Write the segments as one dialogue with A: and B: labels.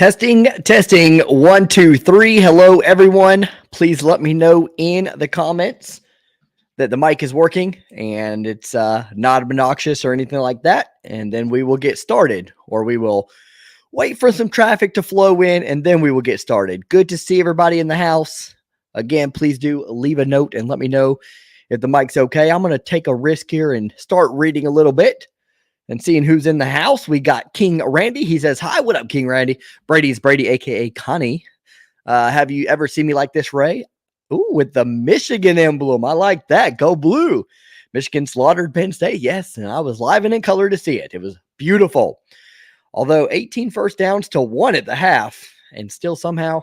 A: Testing, 1, 2, 3. Hello, everyone. Please let me know in the comments that the mic is working and it's not obnoxious or anything like that. And then we will get started, or we will wait for some traffic to flow in and then we will get started. Good to see everybody in the house. Again, please do leave a note and let me know if the mic's okay. I'm going to take a risk here and start reading a little bit and seeing who's in the house. We got King Randy. He says, hi, what up, King Randy? Brady's Brady, a.k.a. Connie. Have you ever seen me like this, Ray? Ooh, with the Michigan emblem. I like that. Go blue. Michigan slaughtered Penn State. Yes, and I was live and in color to see it. It was beautiful. Although 18 first downs to 1 at the half, and still somehow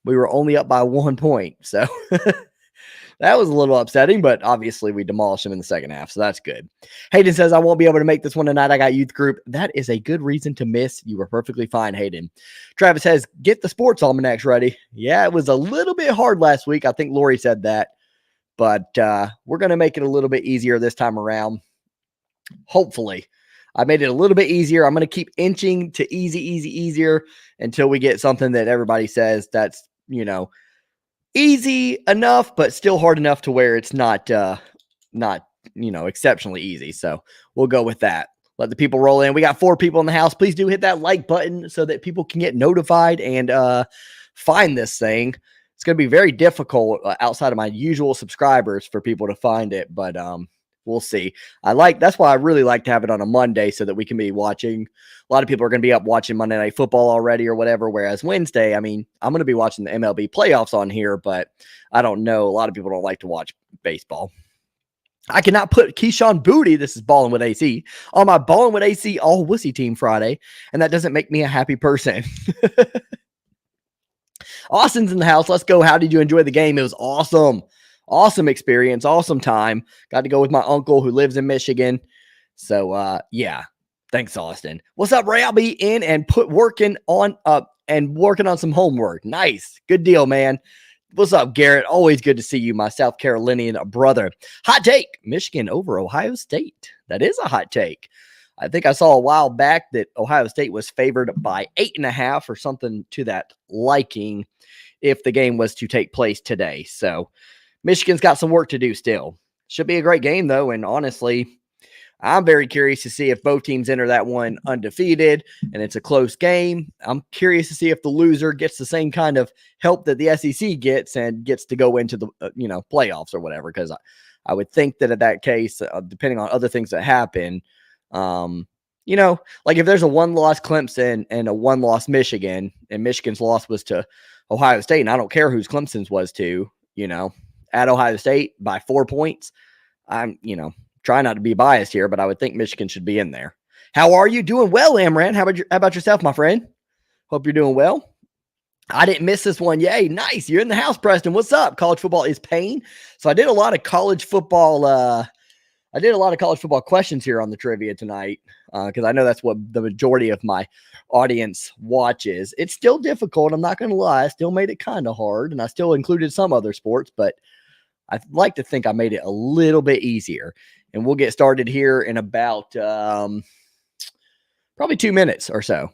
A: we were only up by 1 point. So that was a little upsetting, but obviously we demolished them in the second half, so that's good. Hayden says, I won't be able to make this one tonight. I got youth group. That is a good reason to miss. You were perfectly fine, Hayden. Travis says, get the sports almanacs ready. Yeah, it was a little bit hard last week. I think Lori said that, but we're going to make it a little bit easier this time around. Hopefully. I made it a little bit easier. I'm going to keep inching to easier until we get something that everybody says that's, easy enough, but still hard enough to where it's not exceptionally easy. So we'll go with that. Let the people roll in. We got 4 people in the house. Please do hit that like button so that people can get notified and find this thing. It's going to be very difficult outside of my usual subscribers for people to find it, but we'll see. That's why I really like to have it on a Monday so that we can be watching. A lot of people are going to be up watching Monday Night Football already or whatever. Whereas Wednesday, I'm going to be watching the MLB playoffs on here, but I don't know. A lot of people don't like to watch baseball. I cannot put Keyshawn Booty, this is Ballin' with AC, on my Ballin' with AC all wussy team Friday. And that doesn't make me a happy person. Austin's in the house. Let's go. How did you enjoy the game? It was awesome. Awesome experience, awesome time. Got to go with my uncle who lives in Michigan. So, yeah, thanks, Austin. What's up, Ray? I'll be in and working on some homework. Nice. Good deal, man. What's up, Garrett? Always good to see you, my South Carolinian brother. Hot take, Michigan over Ohio State. That is a hot take. I think I saw a while back that Ohio State was favored by 8.5 or something to that liking if the game was to take place today. So, Michigan's got some work to do still. Should be a great game, though, and honestly, I'm very curious to see if both teams enter that one undefeated, and it's a close game. I'm curious to see if the loser gets the same kind of help that the SEC gets and gets to go into the playoffs or whatever, because I would think that in that case, depending on other things that happen, like if there's a 1-loss Clemson and a 1-loss Michigan, and Michigan's loss was to Ohio State, and I don't care whose Clemson's was to, at Ohio State by 4 points. I'm, trying not to be biased here, but I would think Michigan should be in there. How are you? Doing well, Amran. How about yourself, my friend? Hope you're doing well. I didn't miss this one. Yay, nice. You're in the house, Preston. What's up? College football is pain. So I did a lot of college football. Questions here on the trivia tonight because I know that's what the majority of my audience watches. It's still difficult. I'm not going to lie. I still made it kind of hard, and I still included some other sports, but I'd like to think I made it a little bit easier. And we'll get started here in about probably 2 minutes or so.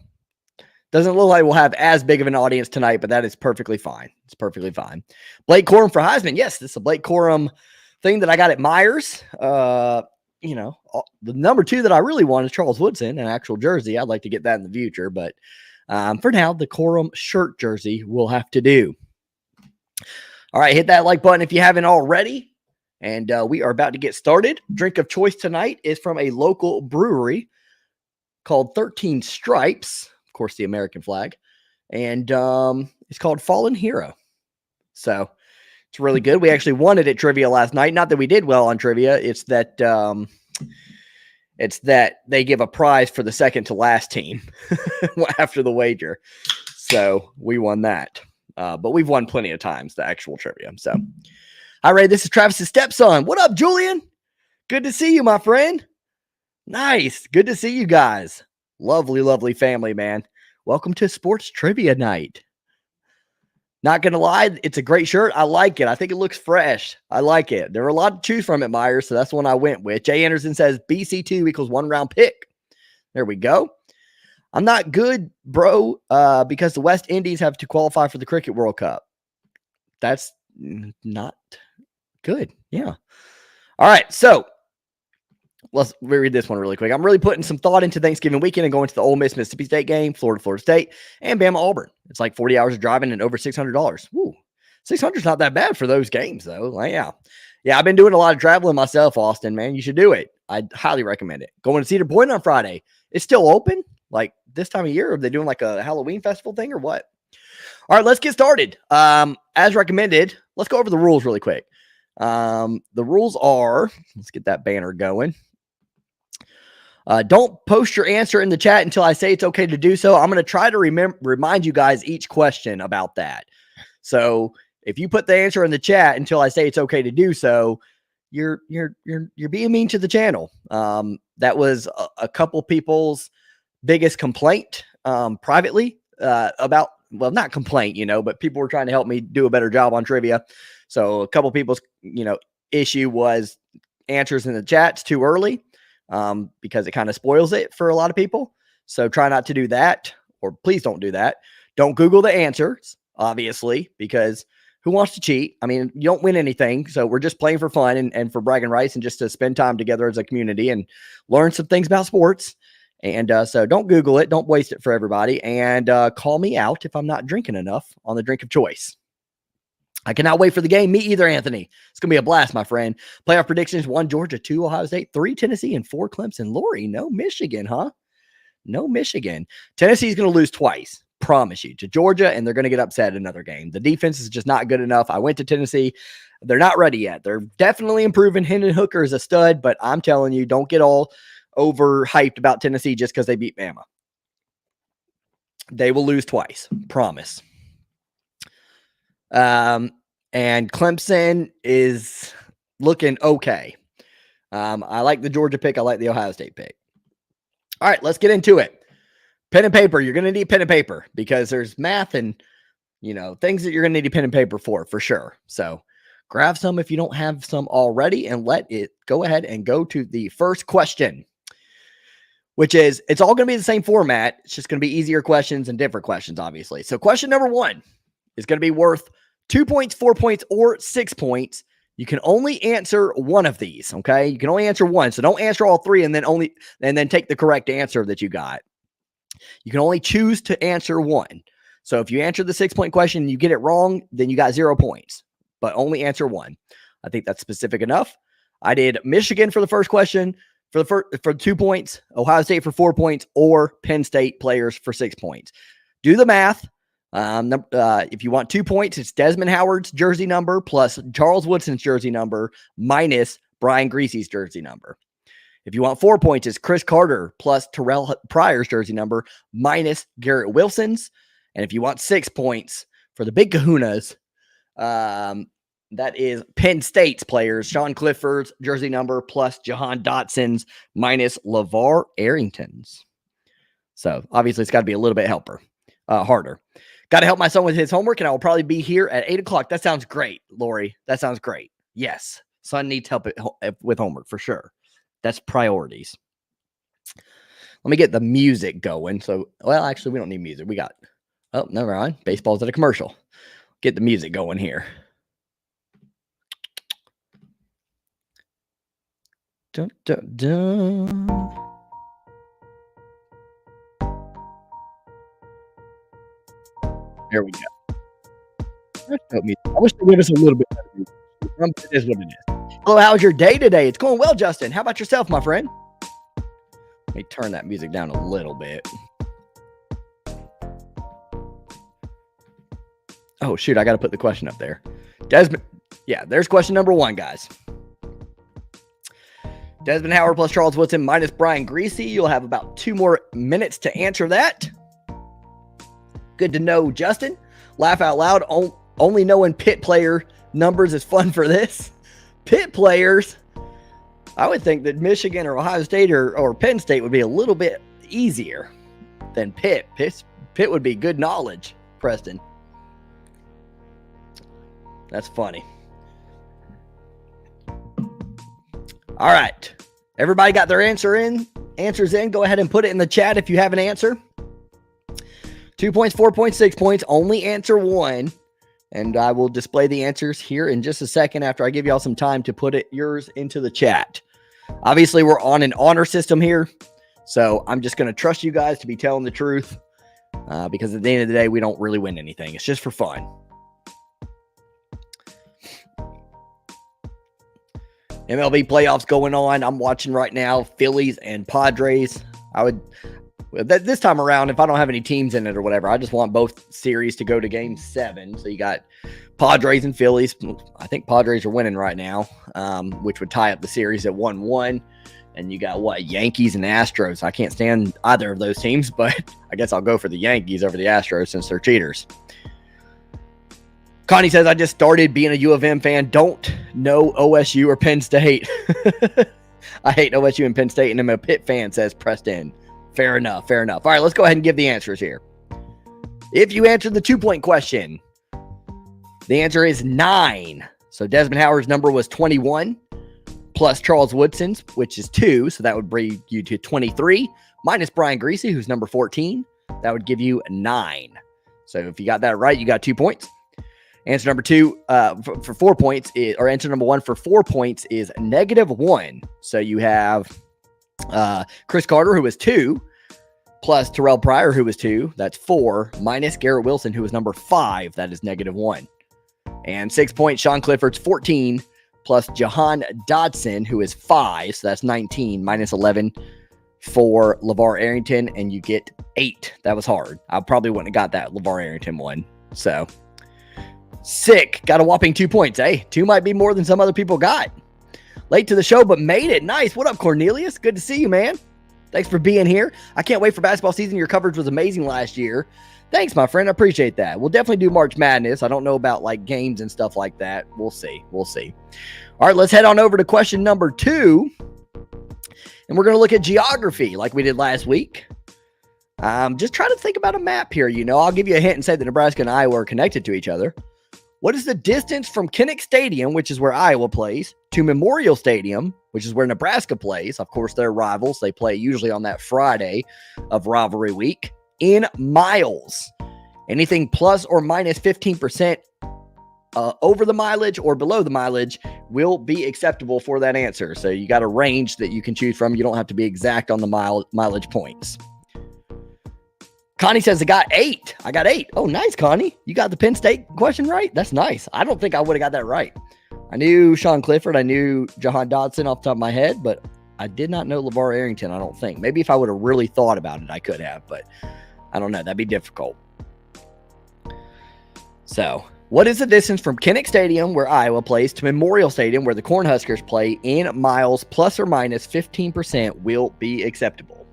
A: Doesn't look like we'll have as big of an audience tonight, but that is perfectly fine. It's perfectly fine. Blake Corum for Heisman. Yes, this is a Blake Corum thing that I got at Myers. The number 2 that I really want is Charles Woodson, an actual jersey. I'd like to get that in the future, but for now, the Corum shirt jersey will have to do. All right, hit that like button if you haven't already. And we are about to get started. Drink of choice tonight is from a local brewery called 13 Stripes. Of course, the American flag. And it's called Fallen Hero. So it's really good. We actually won it at trivia last night. Not that we did well on trivia. It's that they give a prize for the second to last team after the wager. So we won that. But we've won plenty of times, the actual trivia. So, hi, Ray. This is Travis's stepson. What up, Julian? Good to see you, my friend. Nice. Good to see you guys. Lovely, lovely family, man. Welcome to Sports Trivia Night. Not going to lie, it's a great shirt. I like it. I think it looks fresh. I like it. There are a lot to choose from at Myers, so that's the one I went with. Jay Anderson says BC2 equals 1 round pick. There we go. I'm not good, bro, because the West Indies have to qualify for the Cricket World Cup. That's not good. Yeah. All right. So let's read this one really quick. I'm really putting some thought into Thanksgiving weekend and going to the Ole Miss Mississippi State game, Florida State, and Bama Auburn. It's like 40 hours of driving and over $600. Woo. 600 is not that bad for those games, though. Like, yeah. I've been doing a lot of traveling myself, Austin, man. You should do it. I'd highly recommend it. Going to Cedar Point on Friday. It's still open? Like this time of year? Are they doing like a Halloween festival thing or what? All right, let's get started. As recommended, let's go over the rules really quick. The rules are, let's get that banner going. Don't post your answer in the chat until I say it's okay to do so. I'm going to try to remind you guys each question about that. So if you put the answer in the chat until I say it's okay to do so, you're being mean to the channel. That was a couple people's biggest complaint privately about, well, not complaint, but people were trying to help me do a better job on trivia. So a couple people's, issue was answers in the chats too early because it kind of spoils it for a lot of people. So try not to do that, or please don't do that. Don't Google the answers, obviously, because who wants to cheat? I mean, you don't win anything. So we're just playing for fun and for bragging rights and just to spend time together as a community and learn some things about sports. And so don't Google it. Don't waste it for everybody. And call me out if I'm not drinking enough on the drink of choice. I cannot wait for the game. Me either, Anthony. It's going to be a blast, my friend. Playoff predictions: 1 Georgia, 2 Ohio State, 3 Tennessee, and 4 Clemson. Lori, no Michigan, huh? No Michigan. Tennessee's going to lose twice. Promise you, to Georgia, and they're going to get upset another game. The defense is just not good enough. I went to Tennessee. They're not ready yet. They're definitely improving. Hendon Hooker is a stud, but I'm telling you, don't get all overhyped about Tennessee just because they beat Bama. They will lose twice. Promise. And Clemson is looking okay. I like the Georgia pick. I like the Ohio State pick. All right, let's get into it. Pen and paper. You're going to need pen and paper because there's math and, things that you're going to need pen and paper for sure. So grab some if you don't have some already and let it go ahead and go to the first question, which is, it's all going to be the same format. It's just going to be easier questions and different questions, obviously. So question number 1 is going to be worth 2 points, 4 points, or 6 points. You can only answer one of these. Okay. You can only answer one. So don't answer all 3 and then take the correct answer that you got. You can only choose to answer one. So if you answer the 6-point question and you get it wrong, then you got 0 points, but only answer one. I think that's specific enough. I did Michigan for the first question for 2 points, Ohio State for 4 points, or Penn State players for 6 points. Do the math. If you want 2 points, it's Desmond Howard's jersey number plus Charles Woodson's jersey number minus Brian Greasy's jersey number. If you want 4 points, it's Chris Carter plus Terrell Pryor's jersey number minus Garrett Wilson's. And if you want 6 points for the big kahunas, that is Penn State's players, Sean Clifford's jersey number plus Jahan Dotson's minus LeVar Arrington's. So obviously it's got to be a little bit harder. Got to help my son with his homework, and I will probably be here at 8 o'clock. That sounds great, Lori. That sounds great. Yes, son needs help with homework for sure. That's priorities. Let me get the music going. So, well, actually, we don't need music. We got, oh, never mind. Baseball's at a commercial. Get the music going here. Dun, dun, dun. There we go. I wish they gave us a little bit better music. It is what it is. Hello, how's your day today? It's going well, Justin. How about yourself, my friend? Let me turn that music down a little bit. Oh, shoot. I got to put the question up there. Desmond. Yeah, there's question number 1, guys. Desmond Howard plus Charles Woodson minus Brian Greasy. You'll have about 2 more minutes to answer that. Good to know, Justin. Laugh out loud. Only knowing Pitt player numbers is fun for this. Pitt players. I would think that Michigan or Ohio State or Penn State would be a little bit easier than Pitt. Pitt would be good knowledge, Preston. That's funny. All right. Everybody got their answers in? Go ahead and put it in the chat if you have an answer. 2 points, 4 points, 6 points. Only answer one. And I will display the answers here in just a second after I give y'all some time to put yours into the chat. Obviously, we're on an honor system here. So I'm just going to trust you guys to be telling the truth. Because at the end of the day, we don't really win anything. It's just for fun. MLB playoffs going on. I'm watching right now, Phillies and Padres. This time around, if I don't have any teams in it or whatever, I just want both series to go to game 7. So you got Padres and Phillies. I think Padres are winning right now, which would tie up the series at 1-1. And you got Yankees and Astros. I can't stand either of those teams, but I guess I'll go for the Yankees over the Astros since they're cheaters. Connie says, I just started being a U of M fan. Don't know OSU or Penn State. I hate OSU and Penn State, and I'm a Pitt fan, says Preston. Fair enough, fair enough. All right, let's go ahead and give the answers here. If you answered the 2-point question, the answer is 9. So Desmond Howard's number was 21, plus Charles Woodson's, which is 2. So that would bring you to 23, minus Brian Greasy, who's number 14. That would give you 9. So if you got that right, you got 2 points. Answer number 2 for 4 points is, or answer number 1 for 4 points is -1. So you have Chris Carter, who was 2, plus Terrell Pryor, who was 2. That's 4, minus Garrett Wilson, who was number 5. That is -1. And 6 points, Sean Clifford's 14, plus Jahan Dodson, who is 5. So that's 19, minus 11 for LeVar Arrington, and you get 8. That was hard. I probably wouldn't have got that LeVar Arrington one. So sick. Got a whopping 2 points, eh? 2 might be more than some other people got. Late to the show, but made it. Nice. What up, Cornelius? Good to see you, man. Thanks for being here. I can't wait for basketball season. Your coverage was amazing last year. Thanks, my friend. I appreciate that. We'll definitely do March Madness. I don't know about like games and stuff like that. We'll see. We'll see. All right, let's head on over to question number 2. And we're going to look at geography like we did last week. Just try to think about a map here. You know, I'll give you a hint and say that Nebraska and Iowa are connected to each other. What is the distance from Kinnick Stadium, which is where Iowa plays, to Memorial Stadium, which is where Nebraska plays? Of course, they're rivals. They play usually on that Friday of rivalry week in miles. Anything plus or minus 15% over the mileage or below the mileage will be acceptable for that answer. So you got a range that you can choose from. You don't have to be exact on the mileage points. Connie says, I got 8. I got 8. Oh, nice, Connie. You got the Penn State question right? That's nice. I don't think I would have got that right. I knew Sean Clifford. I knew Jahan Dodson off the top of my head, but I did not know LeVar Arrington, I don't think. Maybe if I would have really thought about it, I could have, but I don't know. That'd be difficult. So, what is the distance from Kinnick Stadium, where Iowa plays, to Memorial Stadium, where the Cornhuskers play, in miles? Plus or minus 15% will be acceptable.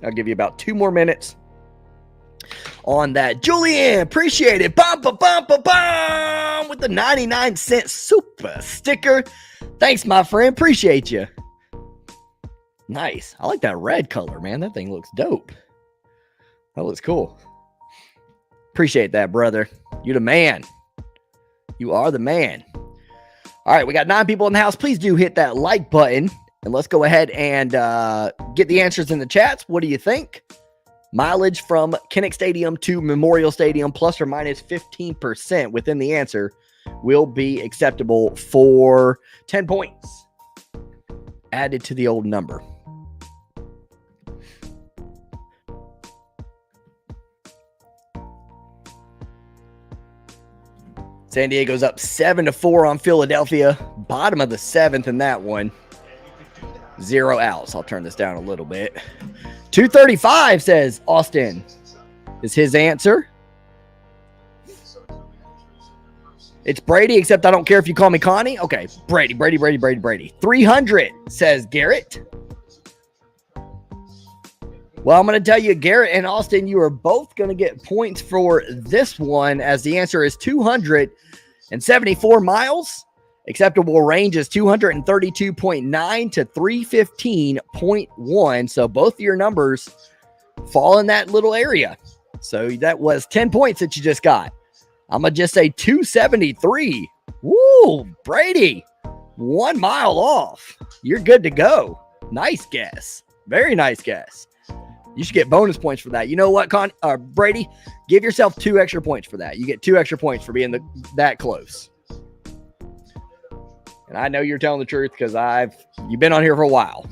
A: I'll give you about 2 more minutes on that. Julian, appreciate it. Bum, ba, bum, ba, bum, with the 99-cent super sticker. Thanks, my friend. Appreciate you. Nice. I like that red color, man. That thing looks dope. That looks cool. Appreciate that, brother. You the man. You are the man. All right, we got 9 people in the house. Please do hit that like button, and let's go ahead and get the answers in the chats. What do you think? Mileage from Kinnick Stadium to Memorial Stadium, plus or minus 15% within the answer, will be acceptable for 10 points added to the old number. San Diego's up 7-4 on Philadelphia. Bottom of the 7th in that one. 0 outs. I'll turn this down a little bit. 235 says Austin is his answer. It's Brady, except I don't care if you call me Connie. Okay, Brady. 300 says Garrett. Well, I'm going to tell you, Garrett and Austin, you are both going to get points for this one, as the answer is 274 miles. Acceptable range is 232.9 to 315.1. So both of your numbers fall in that little area. So that was 10 points that you just got. I'm going to just say 273. Woo, Brady, 1 mile off. You're good to go. Nice guess. Very nice guess. You should get bonus points for that. You know what, Brady? Give yourself 2 extra points for that. You get 2 extra points for being that close. And I know you're telling the truth because you've been on here for a while.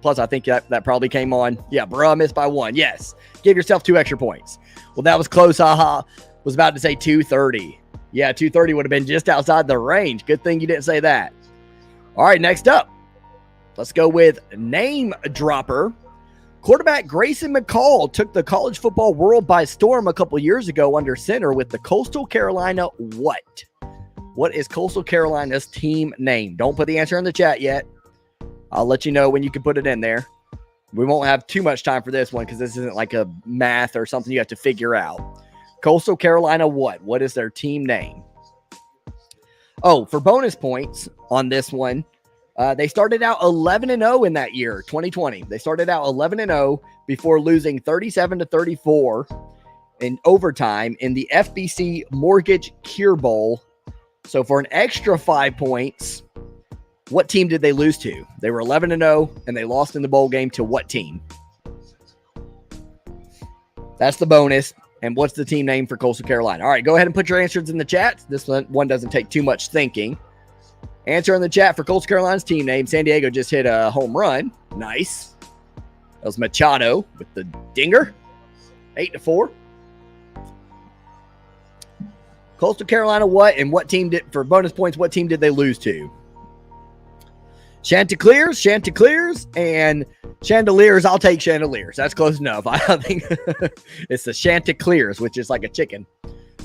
A: Plus, I think that probably came on. Yeah, bruh, missed by 1. Yes. Give yourself 2 extra points. Well, that was close. Haha. Was about to say 230. Yeah, 230 would have been just outside the range. Good thing you didn't say that. All right, next up. Let's go with name dropper. Quarterback Grayson McCall took the college football world by storm a couple years ago under center with the Coastal Carolina what? What is Coastal Carolina's team name? Don't put the answer in the chat yet. I'll let you know when you can put it in there. We won't have too much time for this one because this isn't like a math or something you have to figure out. Coastal Carolina what? What is their team name? Oh, for bonus points on this one, they started out 11-0 in that year, 2020. They started out 11-0 before losing 37-34 in overtime in the FBC Mortgage Cure Bowl. So for an extra 5 points, what team did they lose to? They were 11-0 and they lost in the bowl game to what team? That's the bonus. And what's the team name for Coastal Carolina? All right, go ahead and put your answers in the chat. This one doesn't take too much thinking. Answer in the chat for Coastal Carolina's team name. San Diego just hit a home run. Nice. That was Machado with the dinger. 8-4. Coastal Carolina what? And what team did, for bonus points, what team did they lose to? Chanticleers, and Chandeliers. I'll take Chandeliers. That's close enough. I think it's the Chanticleers, which is like a chicken.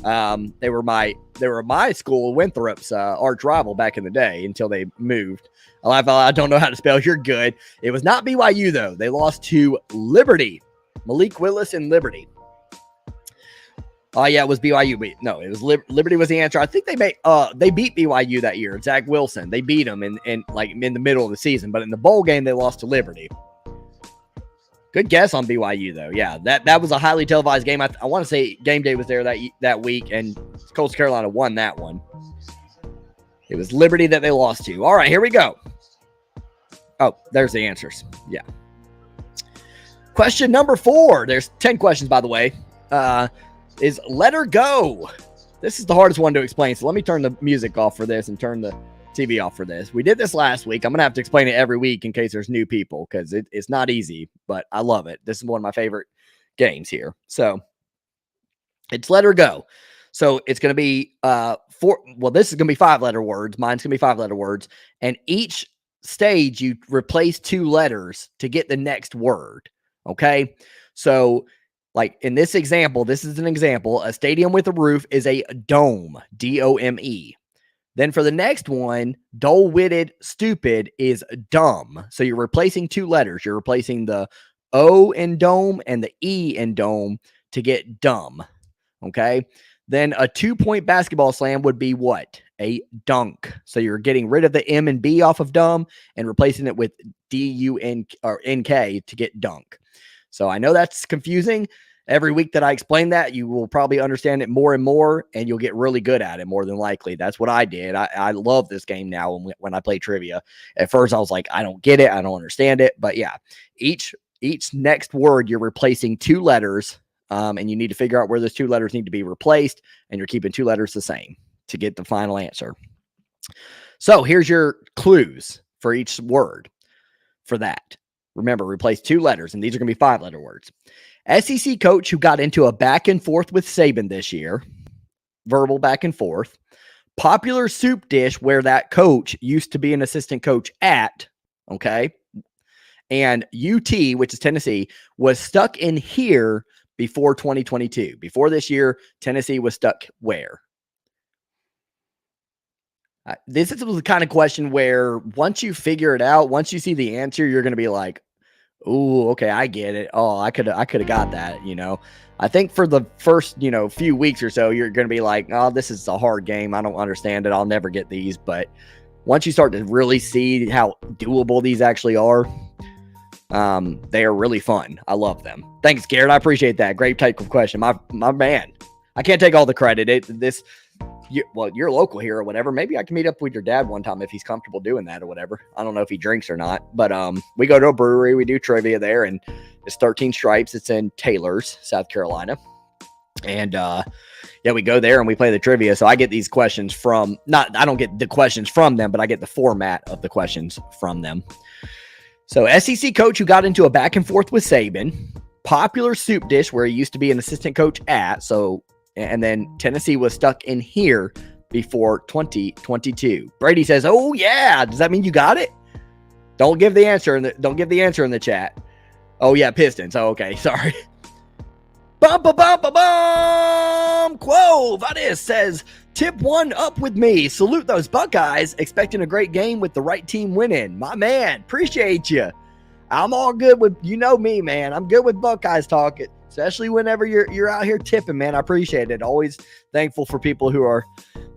A: They were my school, Winthrop's arch rival back in the day until they moved. I don't know how to spell. You're good. It was not BYU though. They lost to Liberty. Malik Willis and Liberty. Oh yeah, it was BYU. No, it was Liberty was the answer. I think they beat BYU that year. Zach Wilson. They beat them in the middle of the season, but in the bowl game they lost to Liberty. Good guess on BYU though. Yeah, that was a highly televised game. I want to say Game Day was there that week, and Coastal Carolina won that one. It was Liberty that they lost to. All right, here we go. Oh, there's the answers. Yeah. Question number 4. There's 10 questions, by the way. Is let her go. This is the hardest one to explain. So let me turn the music off for this and turn the TV off for this. We did this last week. I'm going to have to explain it every week in case there's new people because it's not easy, but I love it. This is one of my favorite games here. So it's let her go. So it's going to be this is going to be 5-letter words. Mine's going to be 5-letter words. And each stage you replace 2 letters to get the next word. Okay. So like in this example, this is an example. A stadium with a roof is a dome, D-O-M-E. Then for the next one, dull-witted, stupid is dumb. So you're replacing 2 letters. You're replacing the O in dome and the E in dome to get dumb. Okay. Then a 2-point basketball slam would be what? A dunk. So you're getting rid of the M and B off of dumb and replacing it with D-U-N or N-K to get dunk. So I know that's confusing. Every week that I explain that, you will probably understand it more and more, and you'll get really good at it more than likely. That's what I did. I love this game now when I play trivia. At first, I was like, I don't get it. I don't understand it. But yeah, each next word, you're replacing 2 letters, and you need to figure out where those 2 letters need to be replaced, and you're keeping 2 letters the same to get the final answer. So here's your clues for each word for that. Remember, replace 2 letters, and these are going to be 5-letter words. SEC coach who got into a back and forth with Saban this year. Verbal back and forth. Popular soup dish where that coach used to be an assistant coach at. Okay. And UT, which is Tennessee, was stuck in here before 2022. Before this year, Tennessee was stuck where? This is the kind of question where once you figure it out, once you see the answer, you're going to be like, "Oh, okay, I get it. Oh, I could have got that." You know, I think for the first few weeks or so, you're going to be like, "Oh, this is a hard game. I don't understand it. I'll never get these." But once you start to really see how doable these actually are, they are really fun. I love them. Thanks, Garrett. I appreciate that. Great type of question, my man. I can't take all the credit. You're local here or whatever. Maybe I can meet up with your dad one time if he's comfortable doing that or whatever. I don't know if he drinks or not, but we go to a brewery, we do trivia there, and It's 13 Stripes. It's in Taylors, South Carolina. And yeah, we go there and we play the trivia. So I get these questions from, I don't get the questions from them, but I get the format of the questions from them. So SEC coach who got into a back and forth with Saban, popular soup dish where he used to be an assistant coach at. So, and then Tennessee was stuck in here before 2022. Brady says, "Oh yeah, does that mean you got it?" Don't give the answer in the chat. Oh yeah, Pistons. Oh, okay, sorry. Bum, bum, bum, bum, bum. Quo Vadis says, tip one up with me. Salute those Buckeyes. Expecting a great game with the right team winning. My man, appreciate you. I'm all good with, you know me, man. I'm good with Buckeyes talk, especially whenever you're out here tipping, man. I appreciate it. Always thankful for people who are,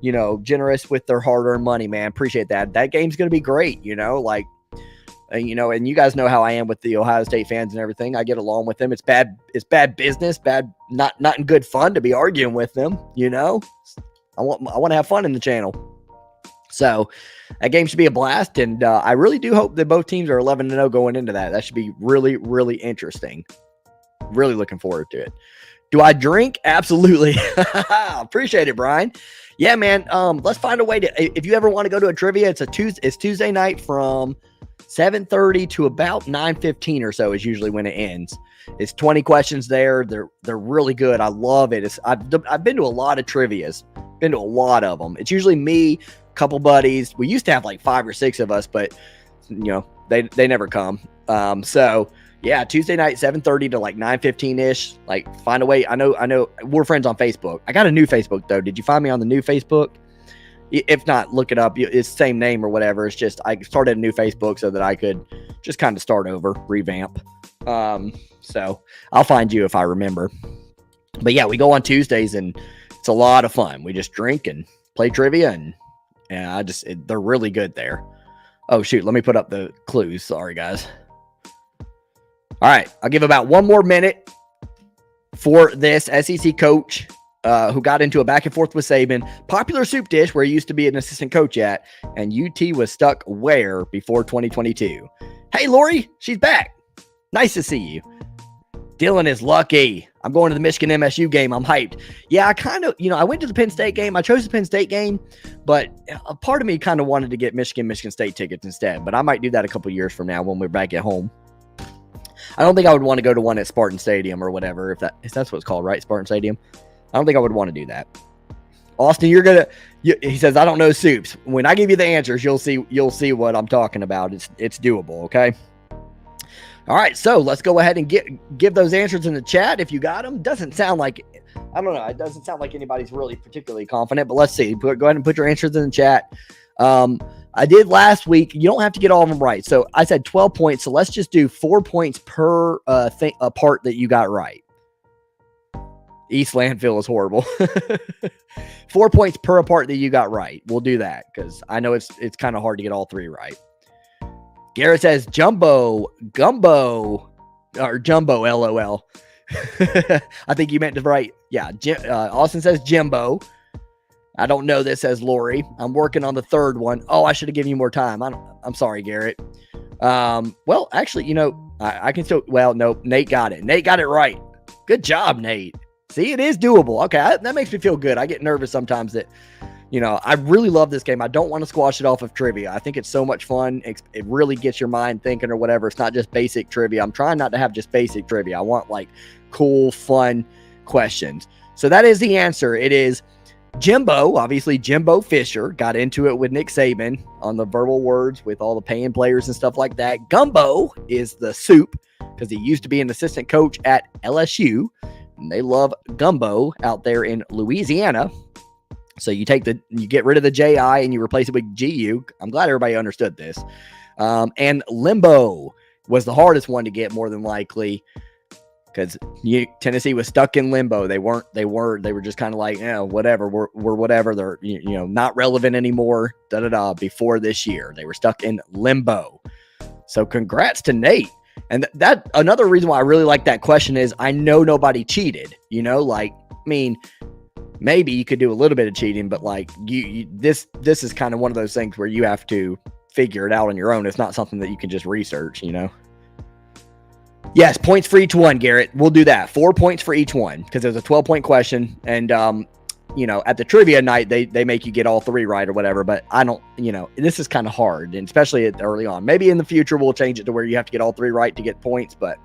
A: you know, generous with their hard-earned money, man. Appreciate that. That game's going to be great, you know, like, you know, and you guys know how I am with the Ohio State fans and everything. I get along with them. It's bad business, not in good fun to be arguing with them, you know. I want to have fun in the channel. So that game should be a blast, and I really do hope that both teams are 11-0 going into that. That should be really, really interesting. Really looking forward to it. Do I drink? Absolutely. Appreciate it, Brian. Yeah, man. Let's find a way to. If you ever want to go to a trivia, it's Tuesday night from 7:30 to about 9:15 or so is usually when it ends. It's 20 questions there. They're really good. I love it. I've been to a lot of trivias. Been to a lot of them. It's usually me, a couple buddies. We used to have like 5 or 6 of us, but you know they never come. So yeah, Tuesday night 7:30 to like 9:15 ish. Like find a way. I know we're friends on Facebook. I got a new Facebook though. Did you find me on the new Facebook? If not, look it up. It's the same name or whatever. It's just I started a new Facebook so that I could just kind of start over, revamp. So I'll find you if I remember. But yeah, we go on Tuesdays and it's a lot of fun. We just drink and play trivia and they're really good there. Oh shoot, let me put up the clues. Sorry guys. All right, I'll give about 1 more minute for this SEC coach who got into a back and forth with Saban. Popular soup dish where he used to be an assistant coach at, and UT was stuck where before 2022. Hey, Lori, she's back. Nice to see you. Dylan is lucky. I'm going to the Michigan MSU game. I'm hyped. Yeah, I kind of, I went to the Penn State game. I chose the Penn State game, but a part of me kind of wanted to get Michigan State tickets instead, but I might do that a couple years from now when we're back at home. I don't think I would want to go to one at Spartan Stadium or whatever, if that's what it's called, right? Spartan Stadium. I don't think I would want to do that. Austin, he says, I don't know soups. When I give you the answers, you'll see what I'm talking about. It's doable, okay? All right, so let's go ahead and give those answers in the chat if you got them. Doesn't sound like, I don't know, it doesn't sound like anybody's really particularly confident, but let's see. Go ahead and put your answers in the chat. I did last week. You don't have to get all of them right. So I said 12 points, so let's just do 4 points per part that you got right. East Landfill is horrible. 4 points per part that you got right. We'll do that because I know it's kind of hard to get all 3 right. Garrett says gumbo, LOL. I think you meant to write. Yeah. Austin says Jimbo. I don't know this, says Lori. I'm working on the 3rd one. Oh, I should have given you more time. I'm sorry, Garrett. Well, actually, I can still, no, Nate got it. Nate got it right. Good job, Nate. See, it is doable. Okay, that makes me feel good. I get nervous sometimes that, I really love this game. I don't want to squash it off of trivia. I think it's so much fun. It really gets your mind thinking or whatever. It's not just basic trivia. I'm trying not to have just basic trivia. I want like cool, fun questions. So that is the answer. It is Jimbo. Obviously, Jimbo Fisher got into it with Nick Saban on the verbal words with all the paying players and stuff like that. Gumbo is the soup because he used to be an assistant coach at LSU. And they love gumbo out there in Louisiana. So you get rid of the JI and you replace it with GU. I'm glad everybody understood this. And limbo was the hardest one to get more than likely because Tennessee was stuck in limbo. They were just kind of like, whatever, we're whatever. They're, not relevant anymore. Before this year, they were stuck in limbo. So congrats to Nate. And that another reason why I really like that question is I know nobody cheated, maybe you could do a little bit of cheating, but like this is kind of one of those things where you have to figure it out on your own. It's not something that you can just research, Yes, points for each one, Garrett. We'll do that. 4 points for each one because there's a 12-point question. And, at the trivia night, they make you get all 3 right or whatever. But I don't, this is kind of hard, and especially early on. Maybe in the future, we'll change it to where you have to get all 3 right to get points. But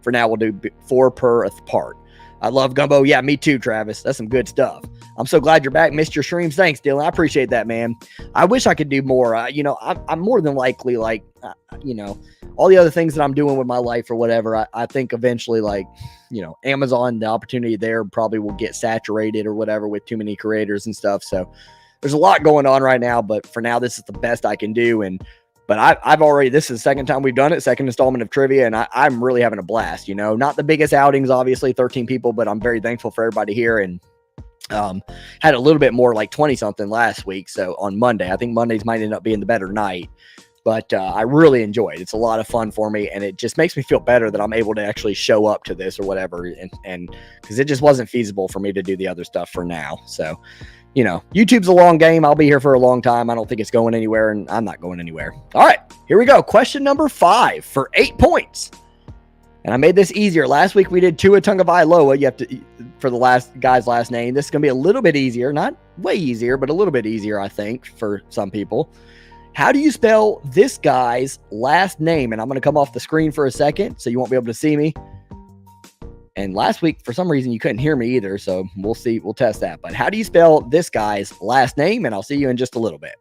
A: for now, we'll do 4 per part. I love gumbo. Yeah, me too, Travis. That's some good stuff. I'm so glad you're back. Missed your streams. Thanks, Dylan. I appreciate that, man. I wish I could do more. I'm more than likely all the other things that I'm doing with my life or whatever. I think eventually, Amazon, the opportunity there probably will get saturated or whatever with too many creators and stuff. So there's a lot going on right now, but for now, this is the best I can do. But I've already, this is the second time we've done it, second installment of trivia, and I'm really having a blast, not the biggest outings, obviously 13 people, but I'm very thankful for everybody here, and had a little bit more, like 20 something last week. So on Monday, I think Mondays might end up being the better night, but I really enjoy it. It's a lot of fun for me, and it just makes me feel better that I'm able to actually show up to this or whatever. And because it just wasn't feasible for me to do the other stuff for now. So, YouTube's a long game. I'll be here for a long time. I don't think it's going anywhere, and I'm not going anywhere. All right, here we go. Question number 5 for 8 points. And I made this easier. Last week we did Tua Tagovailoa. You have to, for the last guy's last name. This is going to be a little bit easier. Not way easier, but a little bit easier, I think, for some people. How do you spell this guy's last name? And I'm going to come off the screen for a second, so you won't be able to see me. And last week, for some reason, you couldn't hear me either. So we'll see. We'll test that. But how do you spell this guy's last name? And I'll see you in just a little bit.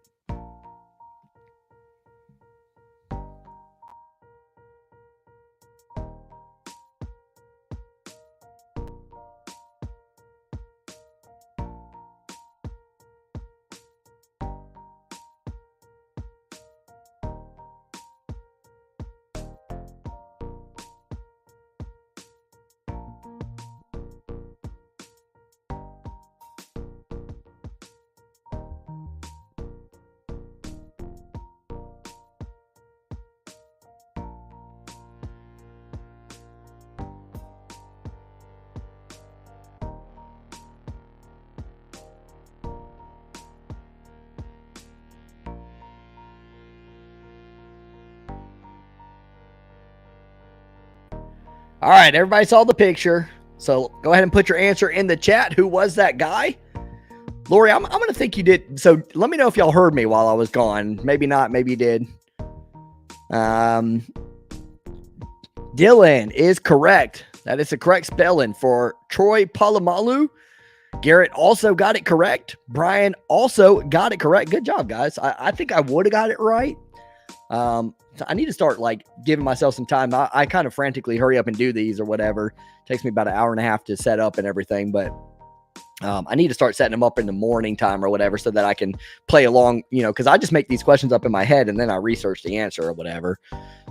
A: All right, everybody saw the picture. So go ahead and put your answer in the chat. Who was that guy? Lori, I'm going to think you did. So let me know if y'all heard me while I was gone. Maybe not. Maybe you did. Dylan is correct. That is the correct spelling for Troy Polamalu. Garrett also got it correct. Brian also got it correct. Good job, guys. I think I would have got it right. I need to start giving myself some time. I kind of frantically hurry up and do these or whatever. It takes me about an hour and a half to set up and everything, but I need to start setting them up in the morning time or whatever so that I can play along, because I just make these questions up in my head and then I research the answer or whatever.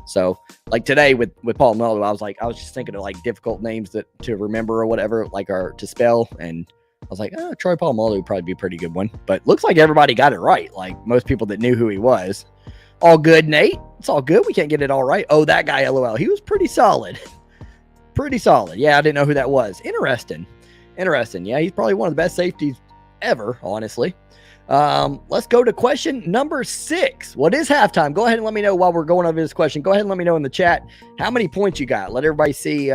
A: So today with Paul Mello, I was just thinking of difficult names to remember or whatever, or to spell. And I was like, Troy Polamalu would probably be a pretty good one, but looks like everybody got it right. Most people that knew who he was. All good, Nate. It's all good. We can't get it all right. Oh, that guy, LOL. He was pretty solid. Pretty solid. Yeah, I didn't know who that was. Interesting. Yeah, he's probably one of the best safeties ever, honestly. Let's go to question number 6. What is halftime? Go ahead and let me know while we're going over this question. Go ahead and let me know in the chat how many points you got. Let everybody see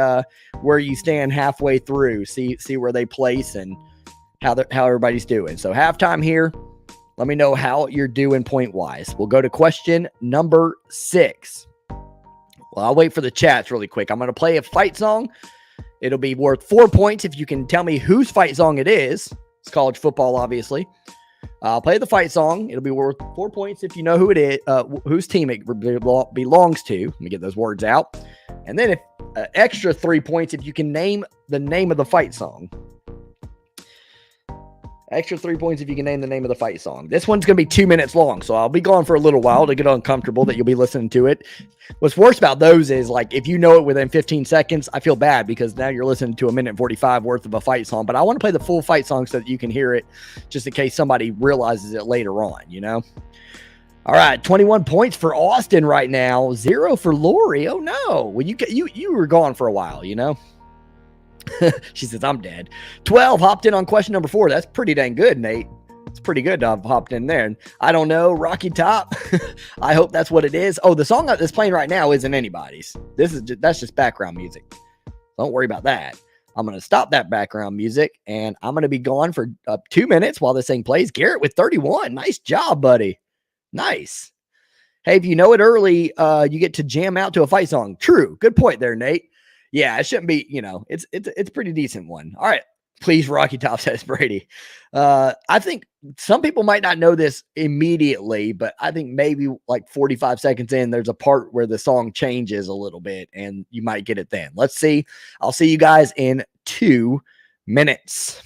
A: where you stand halfway through. See where they place and how everybody's doing. So halftime here. Let me know how you're doing point-wise. We'll go to question number 6. Well, I'll wait for the chats really quick. I'm going to play a fight song. It'll be worth 4 points if you can tell me whose fight song it is. It's college football, obviously. I'll play the fight song. It'll be worth 4 points if you know who it is, whose team it belongs to. Let me get those words out. And then extra 3 points if you can name the name of the fight song. Extra 3 points if you can name the name of the fight song. This one's going to be 2 minutes long, so I'll be gone for a little while to get uncomfortable that you'll be listening to it. What's worse about those is, if you know it within 15 seconds, I feel bad because now you're listening to a minute and 45 worth of a fight song. But I want to play the full fight song so that you can hear it just in case somebody realizes it later on, All right, 21 points for Austin right now. 0 for Lori. Oh, no. Well, you were gone for a while, She says, I'm dead. 12 hopped in on question number 4. That's pretty dang good, Nate. It's pretty good to have hopped in there. And I don't know, Rocky Top. I hope that's what it is. Oh, the song that's playing right now isn't anybody's. That's just background music. Don't worry about that. I'm going to stop that background music, and I'm going to be gone for 2 minutes while this thing plays. Garrett with 31. Nice job, buddy. Nice. Hey, if you know it early, you get to jam out to a fight song. True. Good point there, Nate. Yeah, it shouldn't be, it's a pretty decent one. All right. Please, Rocky Top, says Brady. I think some people might not know this immediately, but I think maybe like 45 seconds in, there's a part where the song changes a little bit, and you might get it then. Let's see. I'll see you guys in 2 minutes.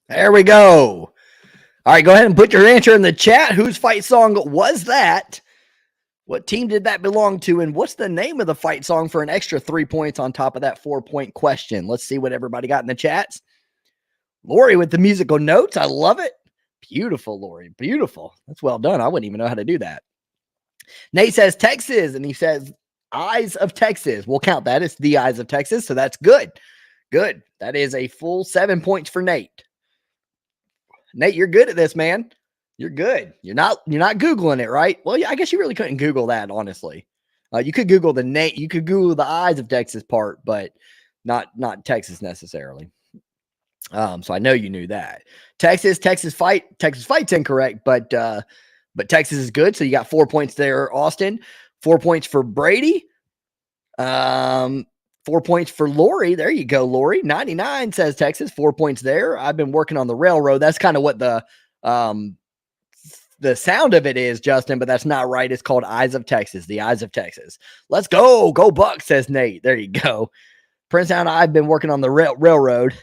A: There we go. All right, go ahead and put your answer in the chat. Whose fight song was that? What team did that belong to? And what's the name of the fight song for an extra 3 points on top of that 4-point question? Let's see what everybody got in the chats. Lori with the musical notes. I love it. Beautiful, Lori. Beautiful. That's well done. I wouldn't even know how to do that. Nate says Texas, and he says Eyes of Texas. We'll count that. It's the Eyes of Texas, so that's good. Good. That is a full 7 points for Nate. Nate, you're good at this, man. You're good. You're not Googling it, right? Well, yeah, I guess you really couldn't Google that, honestly. You could Google the name. You could Google the Eyes of Texas part, but not Texas necessarily. So I know you knew that. Texas fight's incorrect, but Texas is good. So you got 4 points there, Austin. 4 points for Brady. 4 points for Lori. There you go, Lori. 99 says Texas. 4 points there. I've been working on the railroad. That's kind of what the sound of it is, Justin, but that's not right. It's called Eyes of Texas. The Eyes of Texas. Let's go. Go Bucks, says Nate. There you go. Prince Town, I've been working on the railroad,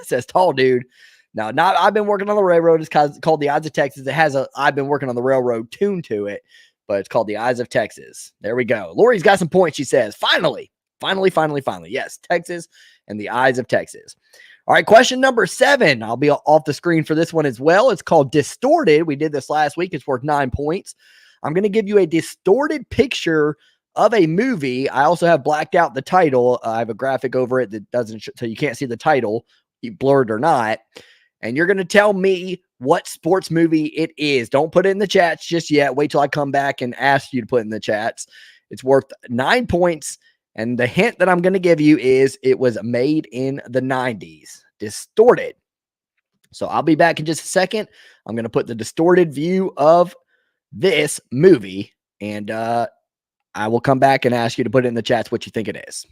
A: says Tall Dude. No, not I've been working on the railroad. It's called the Eyes of Texas. It has a I've been working on the railroad tune to it, but it's called the Eyes of Texas. There we go. Lori's got some points, she says. Finally. Yes, Texas and the Eyes of Texas. All right, question number 7. I'll be off the screen for this one as well. It's called Distorted. We did this last week. It's worth 9 points. I'm going to give you a distorted picture of a movie. I also have blacked out the title. I have a graphic over it that doesn't so you can't see the title, blurred or not. And you're going to tell me what sports movie it is. Don't put it in the chats just yet. Wait till I come back and ask you to put in the chats. It's worth 9 points. And the hint that I'm going to give you is it was made in the 90s. Distorted. So I'll be back in just a second. I'm going to put the distorted view of this movie. And I will come back and ask you to put it in the chats what you think it is.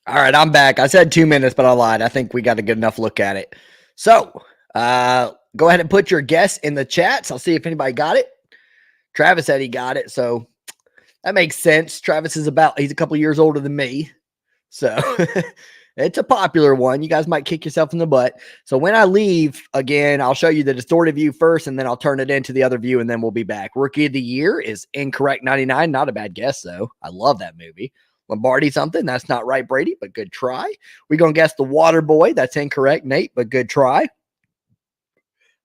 A: All right, I'm back. I said 2 minutes, but I lied. I think we got a good enough look at it. So, go ahead and put your guess in the chats. I'll see if anybody got it. Travis said he got it, so that makes sense. Travis is he's a couple years older than me. So, it's a popular one. You guys might kick yourself in the butt. So, when I leave, again, I'll show you the distorted view first, and then I'll turn it into the other view, and then we'll be back. Rookie of the Year is incorrect 99. Not a bad guess, though. I love that movie. Lombardi something. That's not right, Brady, but good try. We're going to guess The Water Boy. That's incorrect, Nate, but good try.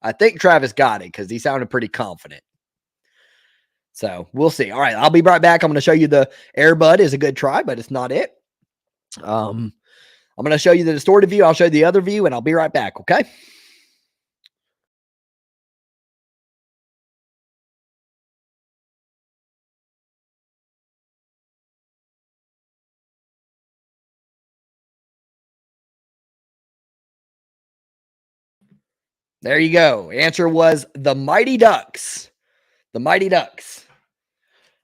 A: I think Travis got it because he sounded pretty confident. So we'll see. All right, I'll be right back. I'm going to show you the Airbud is a good try, but it's not it. I'm going to show you the distorted view. I'll show you the other view, and I'll be right back, okay? There you go. Answer was the Mighty Ducks. The Mighty Ducks.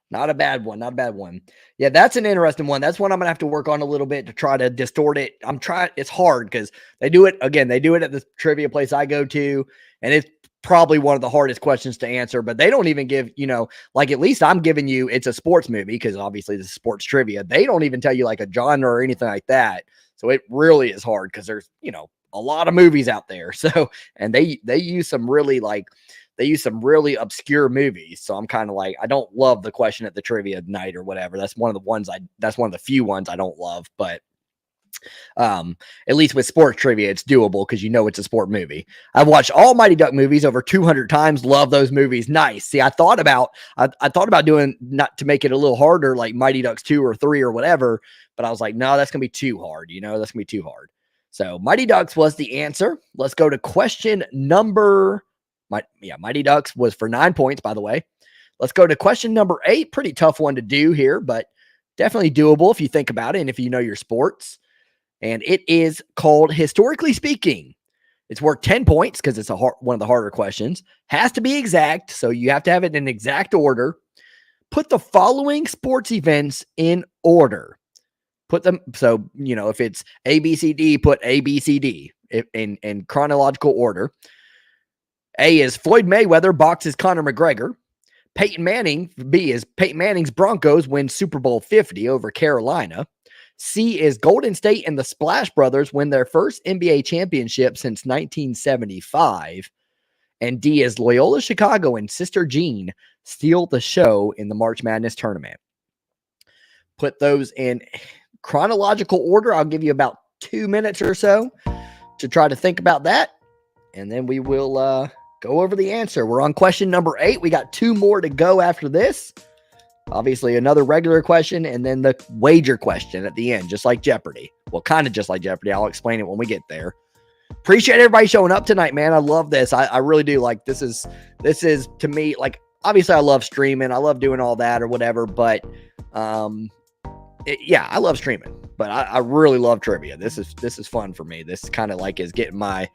A: Not a bad one. Not a bad one. Yeah, that's an interesting one. That's one I'm going to have to work on a little bit to try to distort it. I'm trying. It's hard because they do it, again, they do it at the trivia place I go to, and it's probably one of the hardest questions to answer, but they don't even give, like at least I'm giving you, it's a sports movie because obviously this is sports trivia. They don't even tell you like a genre or anything like that. So it really is hard because there's, a lot of movies out there. So, and they use some really obscure movies. So I'm kind of like, I don't love the question at the trivia night or whatever. That's one of the few ones I don't love, but at least with sports trivia, it's doable because it's a sport movie. I've watched all Mighty Duck movies over 200 times. Love those movies. Nice. See, I thought about doing, not to make it a little harder, like Mighty Ducks 2 or 3 or whatever, but I was like, no, that's going to be too hard. That's going to be too hard. So Mighty Ducks was the answer. Let's go to question number. Mighty Ducks was for 9 points, by the way. Let's go to question number 8. Pretty tough one to do here, but definitely doable if you think about it and if you know your sports. And it is called Historically Speaking. It's worth 10 points because it's one of the harder questions. Has to be exact, so you have to have it in exact order. Put the following sports events in order. Put them, so, if it's A, B, C, D, put A, B, C, D in chronological order. A is Floyd Mayweather boxes Conor McGregor. Peyton Manning's Broncos win Super Bowl 50 over Carolina. C is Golden State and the Splash Brothers win their first NBA championship since 1975. And D is Loyola Chicago and Sister Jean steal the show in the March Madness tournament. Put those in chronological order. I'll give you about 2 minutes or so to try to think about that. And then we will go over the answer. We're on question number 8. We got 2 more to go after this. Obviously, another regular question and then the wager question at the end, just like Jeopardy. Well, kind of just like Jeopardy. I'll explain it when we get there. Appreciate everybody showing up tonight, man. I love this. I really do. Like, this is to me, like, obviously I love streaming. I love doing all that or whatever, but I love streaming, but I really love trivia. This is fun for me. This kind of like is getting my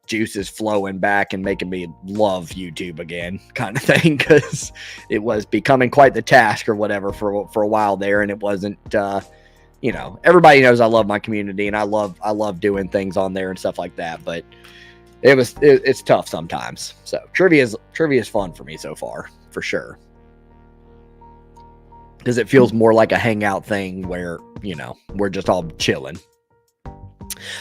A: juices flowing back and making me love YouTube again, kind of thing, because it was becoming quite the task or whatever for a while there, and it wasn't. Everybody knows I love my community and I love doing things on there and stuff like that, but it's tough sometimes. So trivia is fun for me so far, for sure, because it feels more like a hangout thing where we're just all chilling.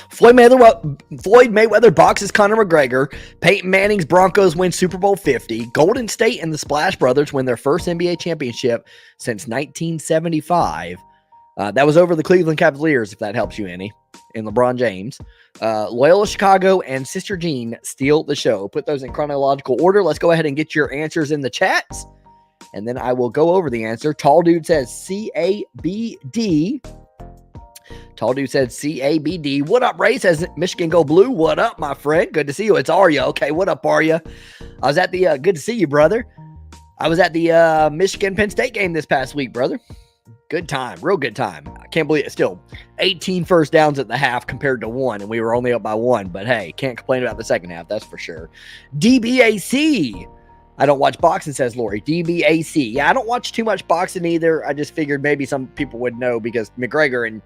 A: Floyd Mayweather boxes Conor McGregor. Peyton Manning's Broncos win Super Bowl 50. Golden State and the Splash Brothers win their first NBA championship since 1975. That was over the Cleveland Cavaliers, if that helps you any, and LeBron James. Loyola Chicago and Sister Jean steal the show. Put those in chronological order. Let's go ahead and get your answers in the chats, and then I will go over the answer. Tall Dude says CABD. Tall Dude said CABD. What up, Ray? Says Michigan Go Blue. What up, my friend? Good to see you. It's Arya. Okay, what up, Arya? I was at the, good to see you, brother. I was at the Michigan-Penn State game this past week, brother. Good time. Real good time. I can't believe it. Still 18 first downs at the half compared to 1, and we were only up by 1. But, hey, can't complain about the second half. That's for sure. DBAC. I don't watch boxing, says Lori. DBAC. Yeah, I don't watch too much boxing either. I just figured maybe some people would know because McGregor and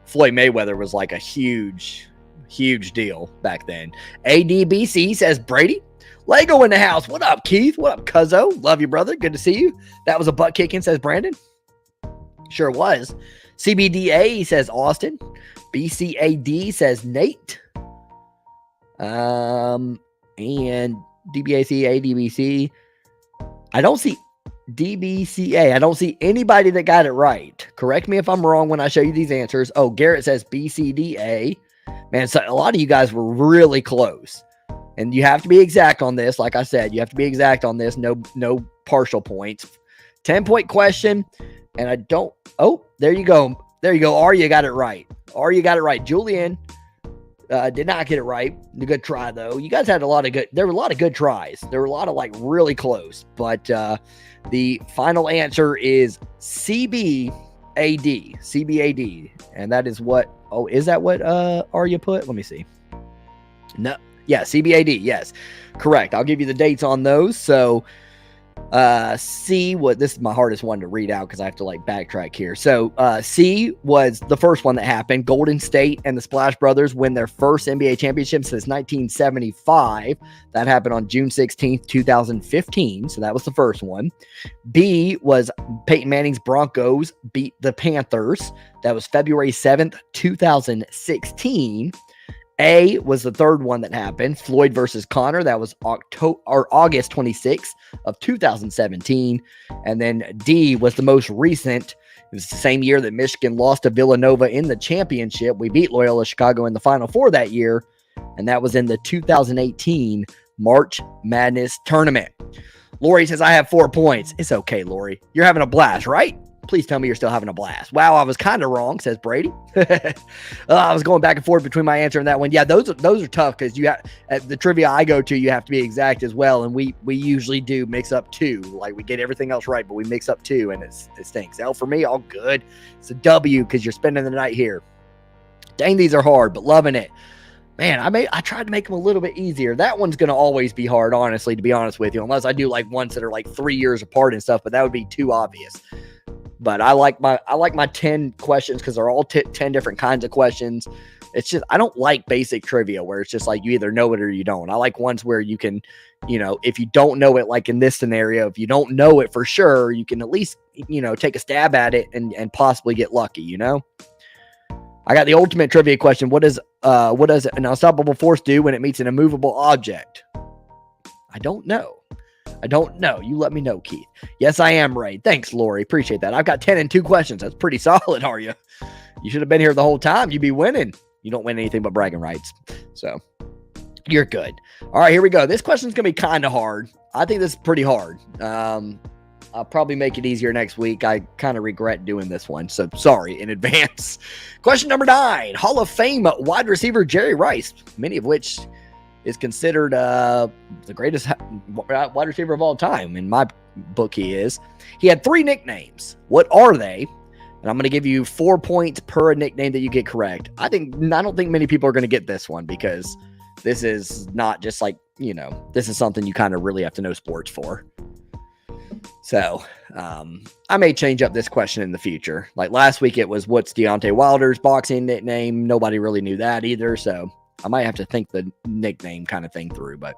A: Floyd Mayweather was like a huge deal back then. ADBC says Brady. Lego in the house. What up, Keith? What up, Cuzzo? Love you, brother. Good to see you. That was a butt kicking, says Brandon. Sure was. CBDA says Austin. BCAD says Nate. And DBAC, ADBC. I don't see DBCA. I don't see anybody that got it right. Correct me if I'm wrong when I show you these answers. Oh, Garrett says BCDA. Man, so a lot of you guys were really close. And you have to be exact on this. Like I said, you have to be exact on this. No partial points. 10-point question. And I don't. Oh, there you go. There you go. Arya got it right. Arya got it right. Julian did not get it right. A good try, though. You guys had a lot of good. There were a lot of good tries. There were a lot of like really close. But the final answer is CBAD. CBAD. And that is what. Oh, is that what Arya put? Let me see. No. Yeah, CBAD. Yes, correct. I'll give you the dates on those. So, this is my hardest one to read out because I have to like backtrack here. So, C was the first one that happened. Golden State and the Splash Brothers win their first NBA championship since 1975. That happened on June 16th, 2015. So that was the first one. B was Peyton Manning's Broncos beat the Panthers. That was February 7th, 2016. A was the third one that happened. Floyd versus Connor. That was August 26th of 2017. And then D was the most recent. It was the same year that Michigan lost to Villanova in the championship. We beat Loyola Chicago in the Final Four that year. And that was in the 2018 March Madness tournament. Lori says, I have 4 points. It's okay, Lori. You're having a blast, right? Please tell me you're still having a blast. Wow, I was kind of wrong, says Brady. I was going back and forth between my answer and that one. Yeah, those are tough because you have the trivia I go to, you have to be exact as well. And we usually do mix up 2. Like we get everything else right, but we mix up 2 and it stinks. L for me, all good. It's a W because you're spending the night here. Dang, these are hard, but loving it. Man, I tried to make them a little bit easier. That one's going to always be hard, honestly, to be honest with you, unless I do like ones that are like 3 years apart and stuff, but that would be too obvious. But I like my 10 questions because they're all 10 different kinds of questions. It's just, I don't like basic trivia where it's just like you either know it or you don't. I like ones where you can, if you don't know it, like in this scenario, if you don't know it for sure, you can at least, take a stab at it and possibly get lucky, I got the ultimate trivia question. What does an unstoppable force do when it meets an immovable object? I don't know. You let me know, Keith. Yes, I am right. Thanks, Lori. Appreciate that. I've got 10 and 2 questions. That's pretty solid, are you? You should have been here the whole time. You'd be winning. You don't win anything but bragging rights. So you're good. All right, here we go. This question's going to be kind of hard. I think this is pretty hard. I'll probably make it easier next week. I kind of regret doing this one. So sorry in advance. Question number 9. Hall of Fame wide receiver Jerry Rice, many of which is considered the greatest wide receiver of all time. In my book, he is. He had 3 nicknames. What are they? And I'm going to give you 4 points per nickname that you get correct. I don't think many people are going to get this one because this is not just like, this is something you kind of really have to know sports for. So I may change up this question in the future. Like last week, it was what's Deontay Wilder's boxing nickname? Nobody really knew that either. So I might have to think the nickname kind of thing through, but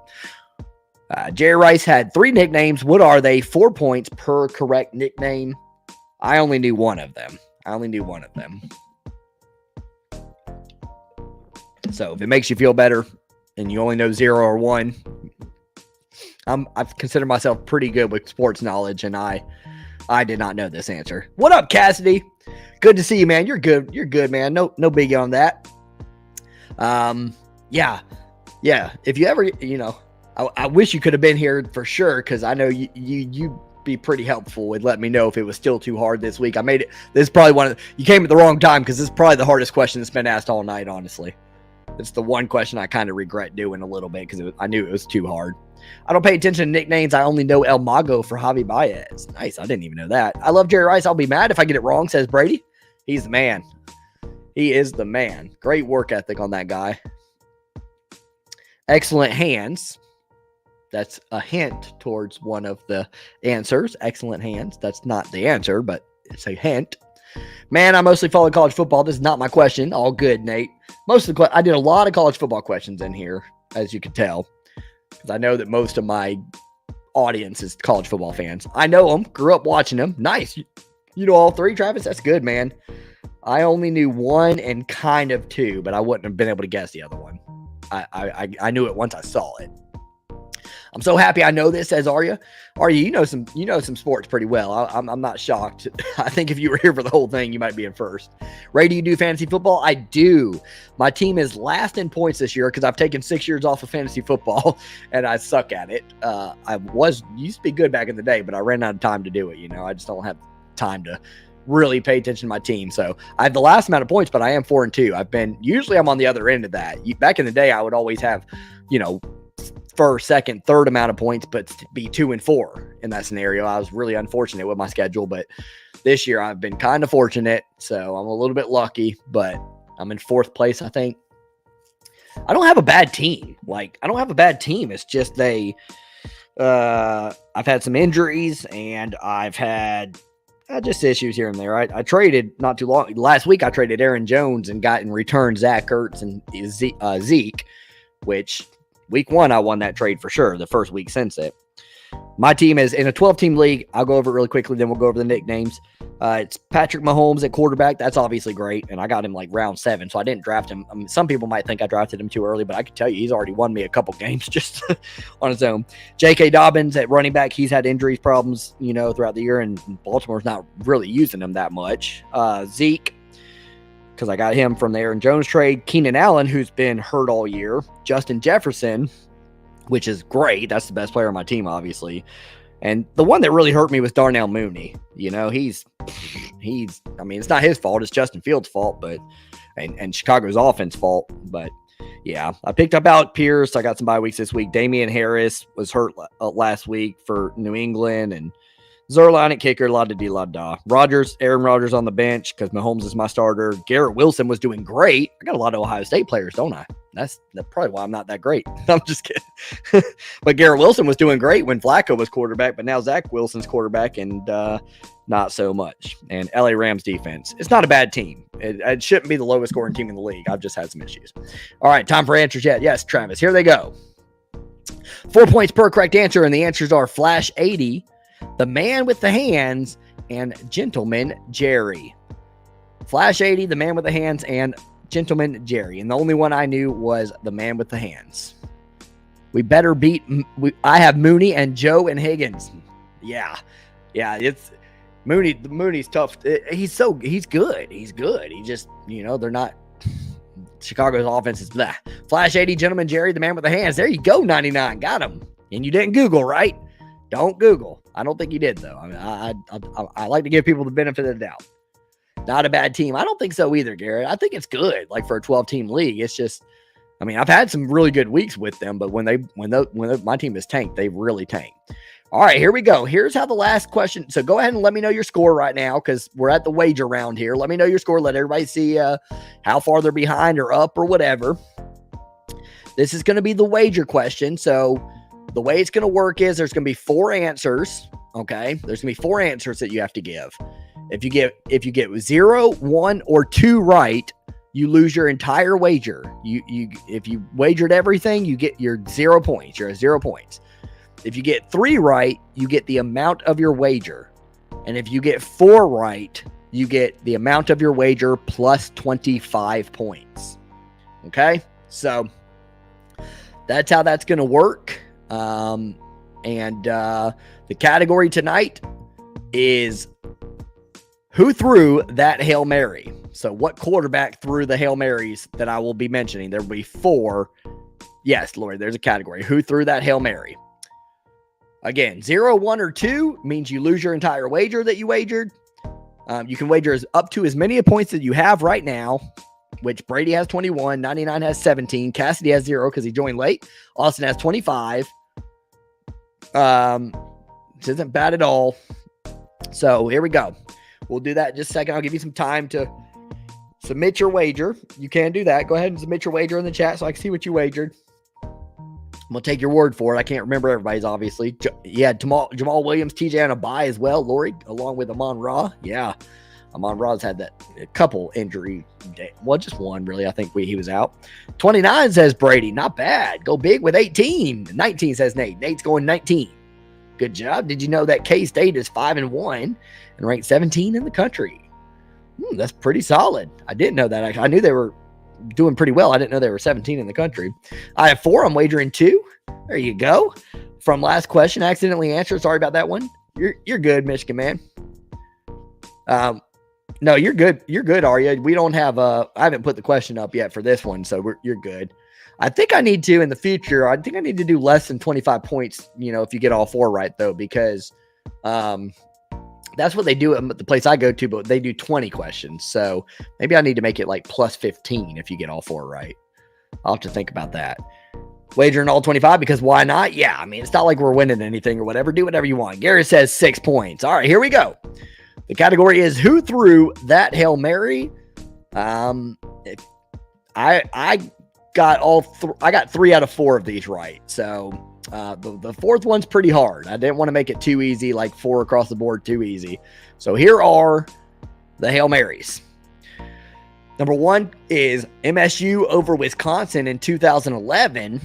A: Jerry Rice had 3 nicknames. What are they? 4 points per correct nickname. I only knew one of them. So if it makes you feel better and you only know 0 or 1, I've considered myself pretty good with sports knowledge, and I did not know this answer. What up, Cassidy? Good to see you, man. You're good. You're good, man. No biggie on that. Yeah. If you ever, I wish you could have been here for sure. Cause I know you'd be pretty helpful with letting me know if it was still too hard this week. I made it. This is probably you came at the wrong time. Cause this is probably the hardest question that's been asked all night. Honestly, it's the one question I kind of regret doing a little bit. Cause I knew it was too hard. I don't pay attention to nicknames. I only know El Mago for Javi Baez. Nice. I didn't even know that. I love Jerry Rice. I'll be mad if I get it wrong, says Brady. He's the man. He is the man. Great work ethic on that guy. Excellent hands. That's a hint towards one of the answers. Excellent hands. That's not the answer, but it's a hint. Man, I mostly follow college football. This is not my question. All good, Nate. Most of the I did a lot of college football questions in here, as you can tell, because I know that most of my audience is college football fans. I know them, grew up watching them. Nice. You know all three, Travis? That's good, man. I only knew one and kind of two, but I wouldn't have been able to guess the other one. I knew it once I saw it. I'm so happy I know this, says Arya. Arya, you know some sports pretty well. I'm not shocked. I think if you were here for the whole thing, you might be in first. Ray, do you do fantasy football? I do. My team is last in points this year because I've taken 6 years off of fantasy football and I suck at it. I used to be good back in the day, but I ran out of time to do it. I just don't have time to really pay attention to my team. So I have the last amount of points, but I am 4-2. Usually I'm on the other end of that. Back in the day, I would always have, first, second, third amount of points, but be 2-4 in that scenario. I was really unfortunate with my schedule, but this year I've been kind of fortunate. So I'm a little bit lucky, but I'm in fourth place, I think. I don't have a bad team. It's just I've had some injuries and I've had just issues here and there. I traded not too long. Last week I traded Aaron Jones and got in return Zach Ertz and Zeke, which week 1 I won that trade for sure. The first week since it. My team is in a 12-team league. I'll go over it really quickly, then we'll go over the nicknames. It's Patrick Mahomes at quarterback. That's obviously great, and I got him like round 7, so I didn't draft him. Some people might think I drafted him too early, but I can tell you he's already won me a couple games just on his own. J.K. Dobbins at running back. He's had injuries problems, throughout the year, and Baltimore's not really using him that much. Zeke, because I got him from the Aaron Jones trade. Keenan Allen, who's been hurt all year. Justin Jefferson, which is great. That's the best player on my team, obviously. And the one that really hurt me was Darnell Mooney. It's not his fault. It's Justin Fields' fault, and Chicago's offense fault. But yeah, I picked up Alec Pierce. I got some bye weeks this week. Damian Harris was hurt last week for New England, and Zerline at kicker, la-da-dee-la-da. Aaron Rodgers on the bench because Mahomes is my starter. Garrett Wilson was doing great. I got a lot of Ohio State players, don't I? That's probably why I'm not that great. I'm just kidding. But Garrett Wilson was doing great when Flacco was quarterback, but now Zach Wilson's quarterback and not so much. And LA Rams defense. It's not a bad team. It shouldn't be the lowest scoring team in the league. I've just had some issues. All right, time for answers yet. Yes, Travis, here they go. 4 points per correct answer, and the answers are Flash 80, The Man with the Hands, and Gentleman Jerry. Flash 80, The Man with the Hands, and Gentleman Jerry. And the only one I knew was The Man with the Hands. We better beat. I have Mooney and Joe and Higgins. Yeah. It's Mooney. Mooney's tough. He's good. He's good. He just, they're not. Chicago's offense is blah. Flash 80, Gentleman Jerry, The Man with the Hands. There you go, 99. Got him. And you didn't Google, right? Don't Google. I don't think you did, though. I like to give people the benefit of the doubt. Not a bad team. I don't think so either, Garrett. I think it's good, like for a 12-team league. It's just, I've had some really good weeks with them, but when my team is tanked, they really tank. All right, here we go. Here's how the last question. So go ahead and let me know your score right now because we're at the wager round here. Let me know your score. Let everybody see how far they're behind or up or whatever. This is going to be the wager question. So the way it's going to work is there's going to be 4 answers. Okay, there's going to be 4 answers that you have to give. If you get 0, 1, or 2 right, you lose your entire wager. If you wagered everything, you get your 0 points. You're at 0 points. If you get 3 right, you get the amount of your wager. And if you get 4 right, you get the amount of your wager plus 25 points. Okay? So that's how that's going to work. The category tonight is who threw that Hail Mary? So what quarterback threw the Hail Marys that I will be mentioning? There will be 4. Yes, Lori, there's a category. Who threw that Hail Mary? Again, 0, 1, or 2 means you lose your entire wager that you wagered. You can wager up to as many points that you have right now, which Brady has 21, 99 has 17, Cassidy has 0 because he joined late. Austin has 25. This isn't bad at all. So here we go. We'll do that in just a second. I'll give you some time to submit your wager. You can do that. Go ahead and submit your wager in the chat so I can see what you wagered. I'm going to take your word for it. I can't remember everybody's, obviously. Yeah, Jamal Williams, TJ on a bye as well. Lori, along with Amon Ra. Yeah. Amon Ra's had that a couple injury day. Well, just one, really. I think he was out. 29 says Brady. Not bad. Go big with 18. 19 says Nate. Nate's going 19. Good job. Did you know that K-State is 5-1 and ranked 17 in the country? That's pretty solid. I didn't know that. I knew they were doing pretty well. I didn't know they were 17 in the country. I have 4. I'm wagering 2. There you go. From last question, accidentally answered. Sorry about that one. You're good, Michigan man. No, you're good. You're good, Arya. We don't have I haven't put the question up yet for this one, so you're good. I think I need to in the future. I think I need to do less than 25 points, if you get all 4 right, though, because that's what they do at the place I go to, but they do 20 questions. So maybe I need to make it like plus 15 if you get all 4 right. I'll have to think about that. Wagering all 25 because why not? Yeah, I mean, it's not like we're winning anything or whatever. Do whatever you want. Garrett says 6 points. All right, here we go. The category is who threw that Hail Mary. I got 3 out of 4 of these right. So the 4th one's pretty hard. I didn't want to make it too easy, like 4 across the board, too easy. So here are the Hail Marys. Number 1 is MSU over Wisconsin in 2011.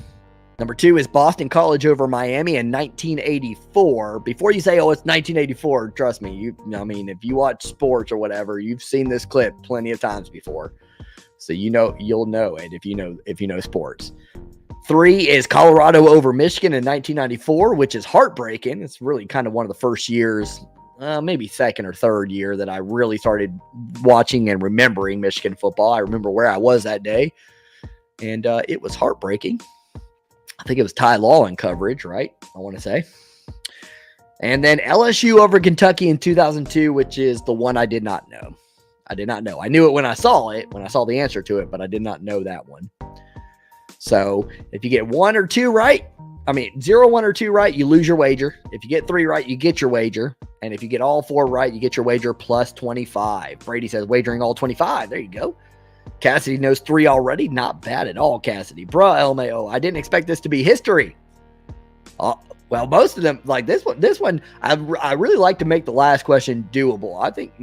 A: Number 2 is Boston College over Miami in 1984. Before you say, oh, it's 1984, trust me. If you watch sports or whatever, you've seen this clip plenty of times before. So you'll know it if you know sports. 3 is Colorado over Michigan in 1994, which is heartbreaking. It's really kind of one of the first years, maybe second or third year that I really started watching and remembering Michigan football. I remember where I was that day, and it was heartbreaking. I think it was Ty Law in coverage, right? I want to say. And then LSU over Kentucky in 2002, which is the one I did not know. I knew it when I saw the answer to it, but I did not know that one. So if you get 1 or 2 right, 0, 1, or 2 right, you lose your wager. If you get 3 right, you get your wager. And if you get all 4 right, you get your wager plus 25. Brady says wagering all 25. There you go. Cassidy knows 3 already. Not bad at all, Cassidy. Bruh, LMAO. I didn't expect this to be history. Well, most of them, like this one, I really like to make the last question doable. I think,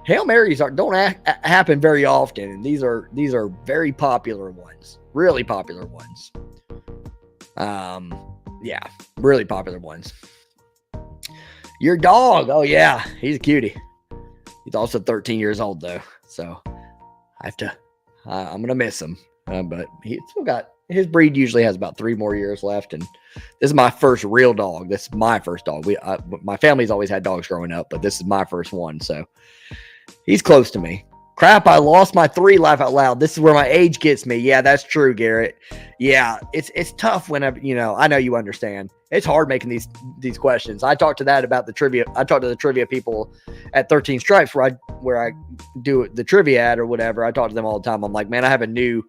A: Hail Marys don't happen very often, and these are very popular ones. Really popular ones. Yeah, really popular ones. Your dog. Oh, yeah. He's a cutie. He's also 13 years old, though. So I'm going to miss him. But he's still got, his breed usually has about 3 more years left. And this is my first real dog. This is my first dog. My family's always had dogs growing up, but this is my first one. So he's close to me. Crap, I lost my 3, laugh out loud. This is where my age gets me. Yeah, that's true, Garrett. Yeah, it's tough whenever, I know you understand. It's hard making these questions. I talked to that about the trivia. I talked to the trivia people at 13 Stripes where I do the trivia ad or whatever. I talk to them all the time. I'm like, man, I have a new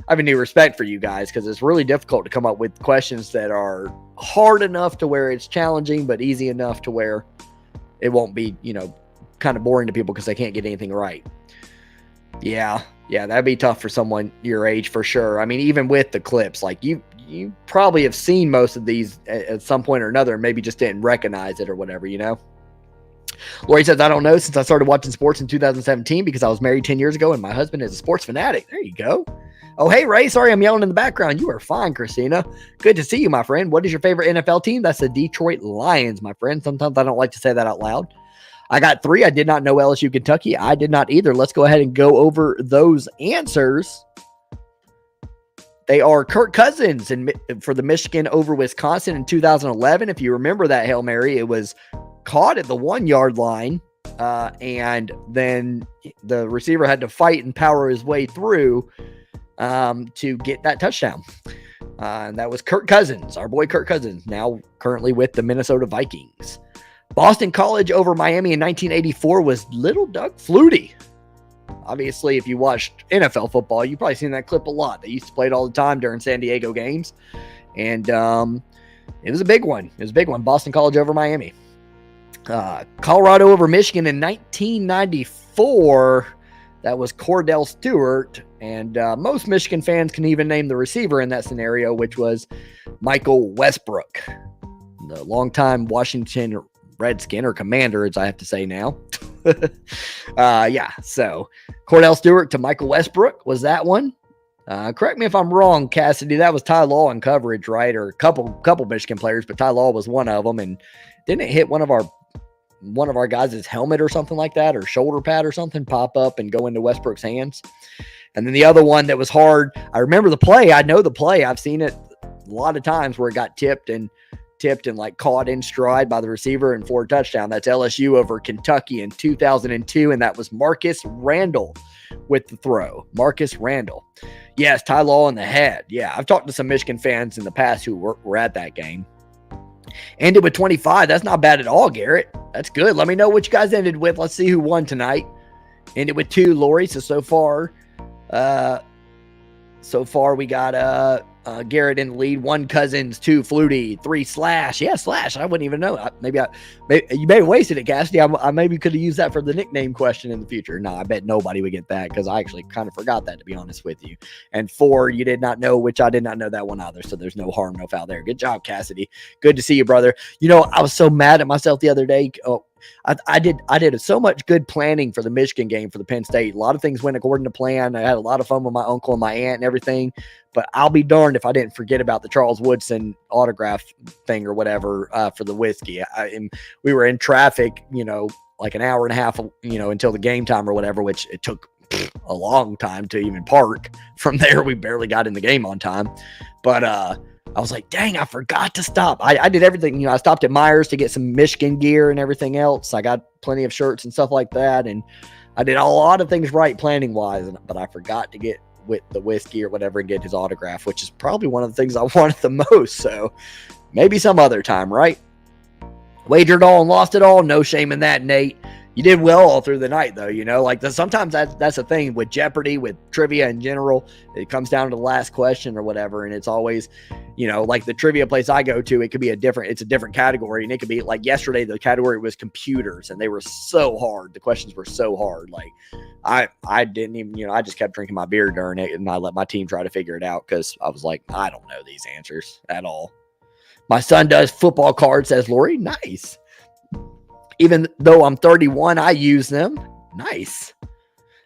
A: respect for you guys because it's really difficult to come up with questions that are hard enough to where it's challenging, but easy enough to where it won't be, kind of boring to people because they can't get anything right. Yeah, that'd be tough for someone your age for sure. Even with the clips, like you probably have seen most of these at some point or another, and maybe just didn't recognize it or whatever, Lori says, I don't know, since I started watching sports in 2017 because I was married 10 years ago and my husband is a sports fanatic. There you go. Oh, hey, Ray. Sorry, I'm yelling in the background. You are fine, Christina. Good to see you, my friend. What is your favorite NFL team? That's the Detroit Lions, my friend. Sometimes I don't like to say that out loud. I got 3. I did not know LSU, Kentucky. I did not either. Let's go ahead and go over those answers. They are Kirk Cousins for the Michigan over Wisconsin in 2011. If you remember that Hail Mary, it was caught at the 1-yard line, and then the receiver had to fight and power his way through to get that touchdown. And that was Kirk Cousins, our boy Kirk Cousins, now currently with the Minnesota Vikings. Boston College over Miami in 1984 was Little Doug Flutie. Obviously, if you watched NFL football, you've probably seen that clip a lot. They used to play it all the time during San Diego games. And it was a big one. It was a big one. Boston College over Miami. Colorado over Michigan in 1994. That was Cordell Stewart. And most Michigan fans can even name the receiver in that scenario, which was Michael Westbrook, the longtime Washington Redskin or Commander, as I have to say now. Yeah, so Cordell Stewart to Michael Westbrook was that one. Correct me if I'm wrong, Cassidy. That was Ty Law in coverage, right? Or a couple Michigan players, but Ty Law was one of them. And didn't it hit one of our guys' helmet or something like that, or shoulder pad or something, pop up and go into Westbrook's hands? And then the other one that was hard, I remember the play. I know the play. I've seen it a lot of times where it got tipped and like caught in stride by the receiver and for a touchdown. That's LSU over Kentucky in 2002, and that was Marcus Randall with the throw. Marcus Randall. Yes, Ty Law in the head. Yeah, I've talked to some Michigan fans in the past who were at that game. Ended with 25. That's not bad at all, Garrett. That's good. Let me know what you guys ended with. Let's see who won tonight. Ended with 2, Lori. So far we got Garrett in the lead, 1 Cousins, 2 Flutie, 3 Slash. Yeah, Slash. I wouldn't even know. You may have wasted it, Cassidy. I maybe could have used that for the nickname question in the future. No, I bet nobody would get that because I actually kind of forgot that, to be honest with you. And 4, you did not know, which I did not know that one either. So there's no harm, no foul there. Good job, Cassidy. Good to see you, brother. You know, I was so mad at myself the other day. I did so much good planning for the Michigan game for the Penn State. A lot of things went according to plan. I had a lot of fun with my uncle and my aunt and everything. But I'll be darned if I didn't forget about the Charles Woodson autograph thing or whatever for the whiskey. We were in traffic, like an hour and a half, until the game time or whatever, which it took a long time to even park. From there, we barely got in the game on time. But I was like, dang, I forgot to stop. I did everything. I stopped at Myers to get some Michigan gear and everything else. I got plenty of shirts and stuff like that. And I did a lot of things right planning wise, but I forgot to get with the whiskey or whatever and get his autograph, which is probably one of the things I wanted the most. So maybe some other time, right? Wagered all and lost it all. No shame in that, Nate. You did well all through the night, though. Sometimes that's the thing with Jeopardy, with trivia in general. It comes down to the last question or whatever, and it's always, like the trivia place I go to, it could be it's a different category, and it could be like yesterday, the category was computers, and they were so hard. The questions were so hard. Like I didn't even, I just kept drinking my beer during it, and I let my team try to figure it out because I was like, I don't know these answers at all. My son does football cards, says Lori. Nice. Even though I'm 31, I use them. Nice.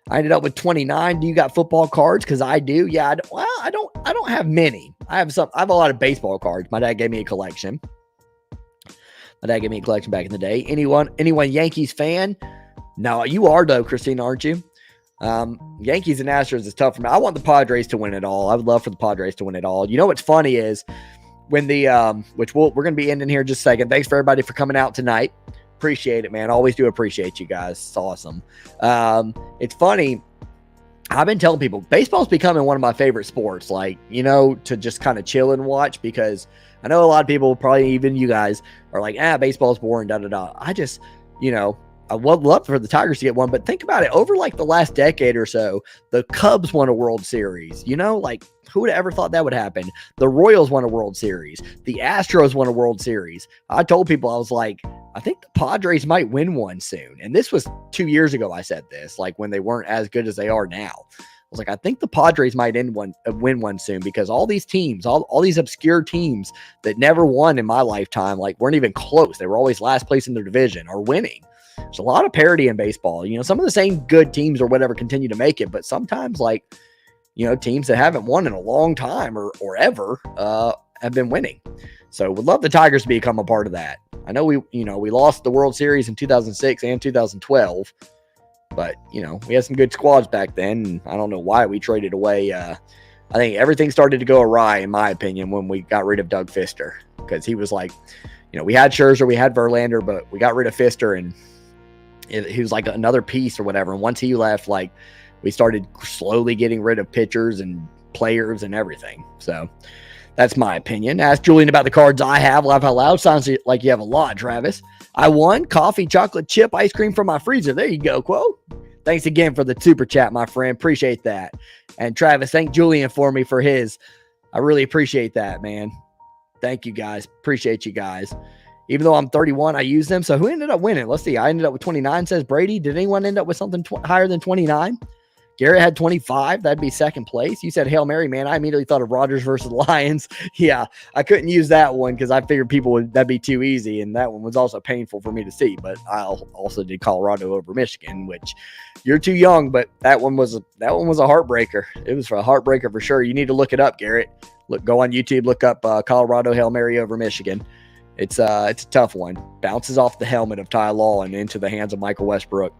A: I ended up with 29. Do you got football cards? Because I do. Yeah. I don't have many. I have a lot of baseball cards. My dad gave me a collection. Back in the day. Anyone Yankees fan? No, you are though, Christine, aren't you? Yankees and Astros is tough for me. I want the Padres to win it all. I would love for the Padres to win it all. You know what's funny is when we're going to be ending here in just a second. Thanks for everybody for coming out tonight. Appreciate it, man. Always do appreciate you guys. It's awesome. It's funny. I've been telling people baseball's becoming one of my favorite sports, to just kind of chill and watch, because I know a lot of people, probably even you guys, are like, baseball's boring, da-da-da. I just, I would love for the Tigers to get one, but think about it. Over like the last decade or so, the Cubs won a World Series. Who would have ever thought that would happen? The Royals won a World Series. The Astros won a World Series. I told people, I was like, I think the Padres might win one soon. And this was 2 years ago. I said this, like when they weren't as good as they are now. I was like, I think the Padres might win one soon, because all these teams, all these obscure teams that never won in my lifetime, weren't even close. They were always last place in their division or winning. There's a lot of parity in baseball. Some of the same good teams or whatever continue to make it, but sometimes teams that haven't won in a long time or ever have been winning. So would love the Tigers to become a part of that. I know we lost the World Series in 2006 and 2012, but we had some good squads back then. And I don't know why we traded away. I think everything started to go awry, in my opinion, when we got rid of Doug Fister, because he was like, we had Scherzer, we had Verlander, but we got rid of Fister, and he was like another piece or whatever. And once he left, we started slowly getting rid of pitchers and players and everything. So that's my opinion. Ask Julian about the cards I have. Laugh out loud. Sounds like you have a lot, Travis. I won coffee, chocolate chip, ice cream from my freezer. There you go, Quo. Thanks again for the super chat, my friend. Appreciate that. And Travis, thank Julian for me for his. I really appreciate that, man. Thank you, guys. Appreciate you guys. Even though I'm 31, I use them. So who ended up winning? Let's see. I ended up with 29, says Brady. Did anyone end up with something higher than 29? Garrett had 25. That'd be second place. You said Hail Mary, man. I immediately thought of Rodgers versus Lions. Yeah, I couldn't use that one because I figured that'd be too easy. And that one was also painful for me to see. But I also did Colorado over Michigan, which you're too young. But that one was a heartbreaker. It was a heartbreaker for sure. You need to look it up, Garrett. Go on YouTube, look up Colorado Hail Mary over Michigan. It's a tough one. Bounces off the helmet of Ty Law and into the hands of Michael Westbrook.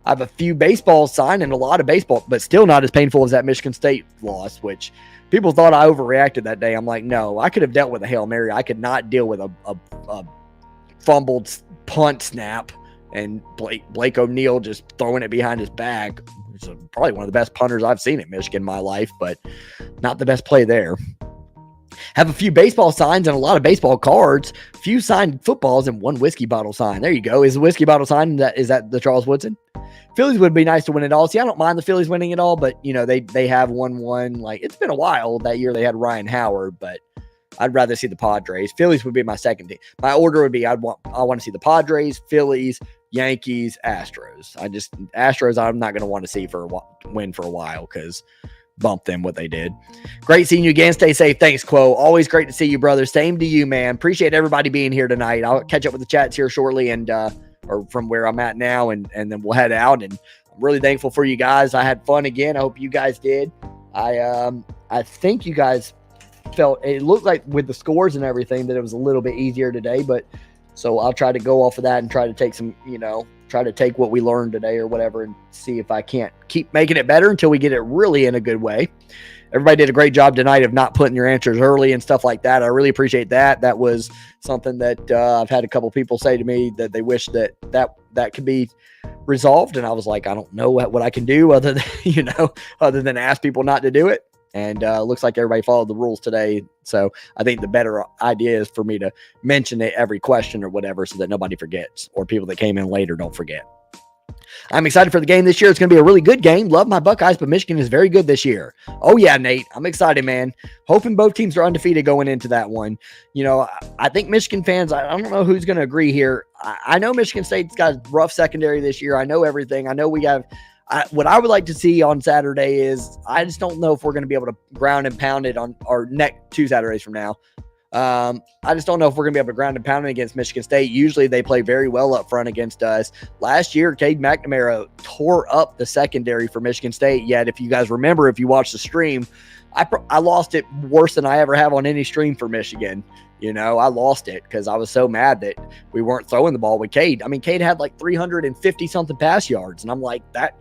A: I have a few baseballs signed and a lot of baseball, but still not as painful as that Michigan State loss, which people thought I overreacted that day. I'm like, no, I could have dealt with a Hail Mary. I could not deal with a fumbled punt snap and Blake O'Neal just throwing it behind his back. It's probably one of the best punters I've seen at Michigan in my life, but not the best play there. Have a few baseball signs and a lot of baseball cards, few signed footballs, and one whiskey bottle sign. There you go. Is the whiskey bottle sign, is that the Charles Woodson? Phillies would be nice to win it all. See, I don't mind the Phillies winning it all, but, they have won one. Like, it's been a while. That year they had Ryan Howard, but I'd rather see the Padres. Phillies would be my second team. My order would be I want to see the Padres, Phillies, Yankees, Astros. Astros I'm not going to want to see win for a while because bump them what they did. Great seeing you again. Stay safe. Thanks, Quo. Always great to see you, brother. Same to you, man. Appreciate everybody being here tonight. I'll catch up with the chats here shortly and or from where I'm at now, and then we'll head out. And I'm really thankful for you guys. I had fun again. I hope you guys did. I think you guys felt it looked like with the scores and everything that it was a little bit easier today, but so I'll try to go off of that and try to take some, try to take what we learned today or whatever and see if I can't keep making it better until we get it really in a good way. Everybody did a great job tonight of not putting your answers early and stuff like that. I really appreciate that. That was something that I've had a couple people say to me that they wish that could be resolved. And I was like, I don't know what I can do other than ask people not to do it. And looks like everybody followed the rules today. So I think the better idea is for me to mention it every question or whatever so that nobody forgets or people that came in later don't forget. I'm excited for the game this year. It's going to be a really good game. Love my Buckeyes, but Michigan is very good this year. Oh, yeah, Nate. I'm excited, man. Hoping both teams are undefeated going into that one. I think Michigan fans, I don't know who's going to agree here. I know Michigan State's got a rough secondary this year. I know everything. I know we have what I would like to see on Saturday is I just don't know if we're going to be able to ground and pound it on our next 2 Saturdays from now. I just don't know if we're going to be able to ground and pound it against Michigan State. Usually they play very well up front against us. Last year, Cade McNamara tore up the secondary for Michigan State. Yet, if you guys remember, if you watched the stream, I lost it worse than I ever have on any stream for Michigan. I lost it because I was so mad that we weren't throwing the ball with Cade. I mean, Cade had like 350 something pass yards. And I'm like, that,